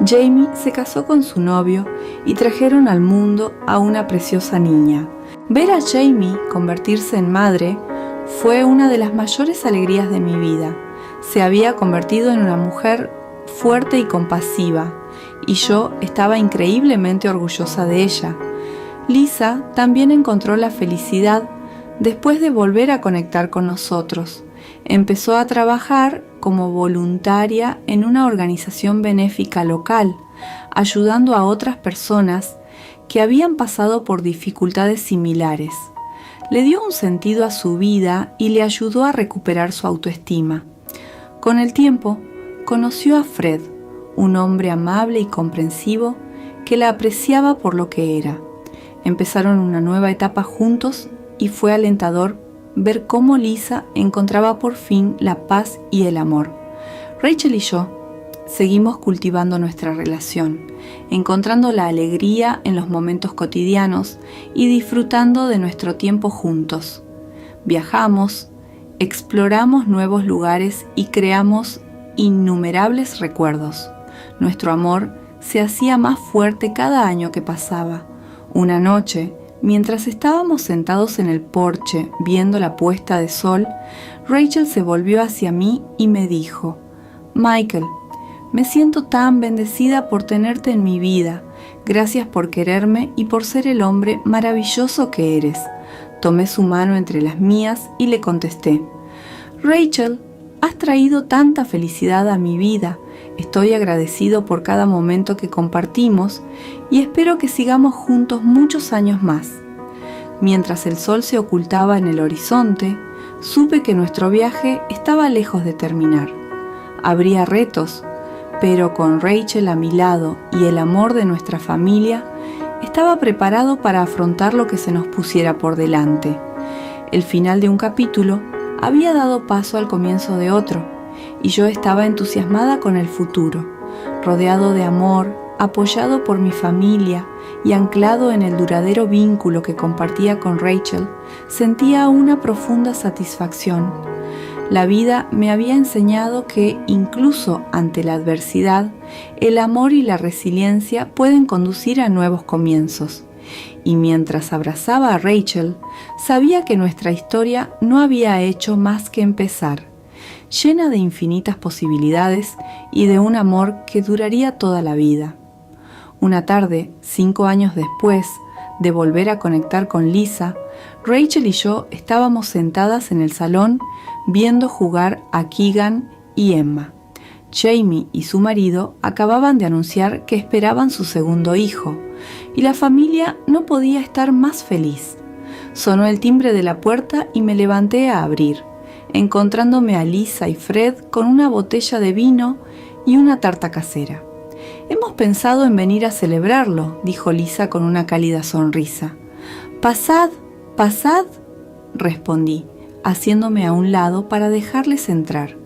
Jamie se casó con su novio y trajeron al mundo a una preciosa niña. Ver a Jamie convertirse en madre fue una de las mayores alegrías de mi vida. Se había convertido en una mujer fuerte y compasiva, y yo estaba increíblemente orgullosa de ella. Lisa también encontró la felicidad después de volver a conectar con nosotros. Empezó a trabajar como voluntaria en una organización benéfica local, ayudando a otras personas que habían pasado por dificultades similares. Le dio un sentido a su vida y le ayudó a recuperar su autoestima. Con el tiempo, conoció a Fred, un hombre amable y comprensivo que la apreciaba por lo que era. Empezaron una nueva etapa juntos y fue alentador ver cómo Lisa encontraba por fin la paz y el amor. Rachel y yo seguimos cultivando nuestra relación, encontrando la alegría en los momentos cotidianos y disfrutando de nuestro tiempo juntos. Viajamos, exploramos nuevos lugares y creamos innumerables recuerdos. Nuestro amor se hacía más fuerte cada año que pasaba. Una noche, mientras estábamos sentados en el porche viendo la puesta de sol, Rachel se volvió hacia mí y me dijo: «Michael, me siento tan bendecida por tenerte en mi vida. Gracias por quererme y por ser el hombre maravilloso que eres». Tomé su mano entre las mías y le contesté: «Rachel, has traído tanta felicidad a mi vida. Estoy agradecido por cada momento que compartimos y espero que sigamos juntos muchos años más». Mientras el sol se ocultaba en el horizonte, supe que nuestro viaje estaba lejos de terminar. Habría retos, pero con Rachel a mi lado y el amor de nuestra familia, estaba preparado para afrontar lo que se nos pusiera por delante. El final de un capítulo había dado paso al comienzo de otro, y yo estaba entusiasmada con el futuro, rodeado de amor, apoyado por mi familia y anclado en el duradero vínculo que compartía con Rachel. Sentía una profunda satisfacción. La vida me había enseñado que, incluso ante la adversidad, el amor y la resiliencia pueden conducir a nuevos comienzos. Y mientras abrazaba a Rachel, sabía que nuestra historia no había hecho más que empezar, llena de infinitas posibilidades y de un amor que duraría toda la vida. Una tarde, 5 años después de volver a conectar con Lisa, Rachel y yo estábamos sentadas en el salón viendo jugar a Keegan y Emma. Jamie y su marido acababan de anunciar que esperaban su segundo hijo, y la familia no podía estar más feliz. Sonó el timbre de la puerta y me levanté a abrir, encontrándome a Lisa y Fred con una botella de vino y una tarta casera. «Hemos pensado en venir a celebrarlo», dijo Lisa con una cálida sonrisa. «Pasad, pasad», respondí, haciéndome a un lado para dejarles entrar.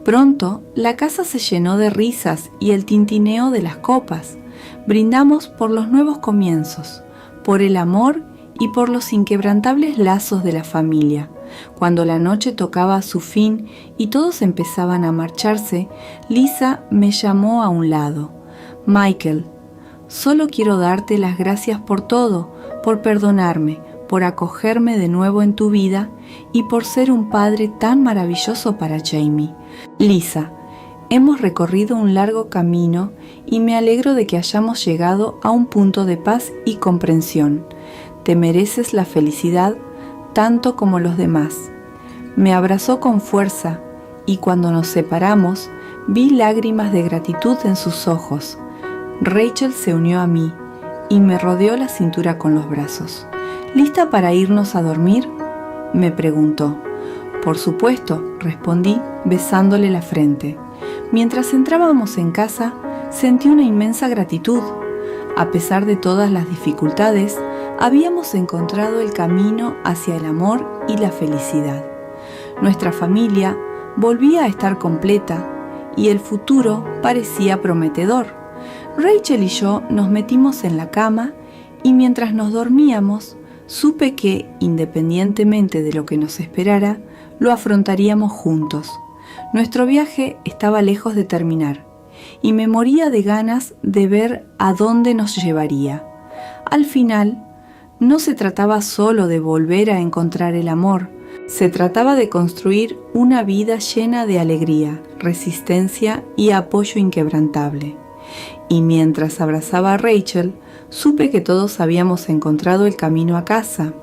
Pronto la casa se llenó de risas y el tintineo de las copas. Brindamos por los nuevos comienzos, por el amor y por los inquebrantables lazos de la familia. Cuando la noche tocaba a su fin y todos empezaban a marcharse, Lisa me llamó a un lado. «Michael, solo quiero darte las gracias por todo, por perdonarme, por acogerme de nuevo en tu vida y por ser un padre tan maravilloso para Jamie. Lisa, hemos recorrido un largo camino y me alegro de que hayamos llegado a un punto de paz y comprensión. Te mereces la felicidad tanto como los demás». Me abrazó con fuerza y cuando nos separamos vi lágrimas de gratitud en sus ojos. Rachel se unió a mí y me rodeó la cintura con los brazos. «¿Lista para irnos a dormir?», me preguntó. «Por supuesto», respondí, besándole la frente. Mientras entrábamos en casa, sentí una inmensa gratitud. A pesar de todas las dificultades, habíamos encontrado el camino hacia el amor y la felicidad. Nuestra familia volvía a estar completa y el futuro parecía prometedor. Rachel y yo nos metimos en la cama y mientras nos dormíamos, supe que, independientemente de lo que nos esperara, lo afrontaríamos juntos. Nuestro viaje estaba lejos de terminar y me moría de ganas de ver a dónde nos llevaría. Al final, no se trataba solo de volver a encontrar el amor, se trataba de construir una vida llena de alegría, resistencia y apoyo inquebrantable. Y mientras abrazaba a Rachel, supe que todos habíamos encontrado el camino a casa.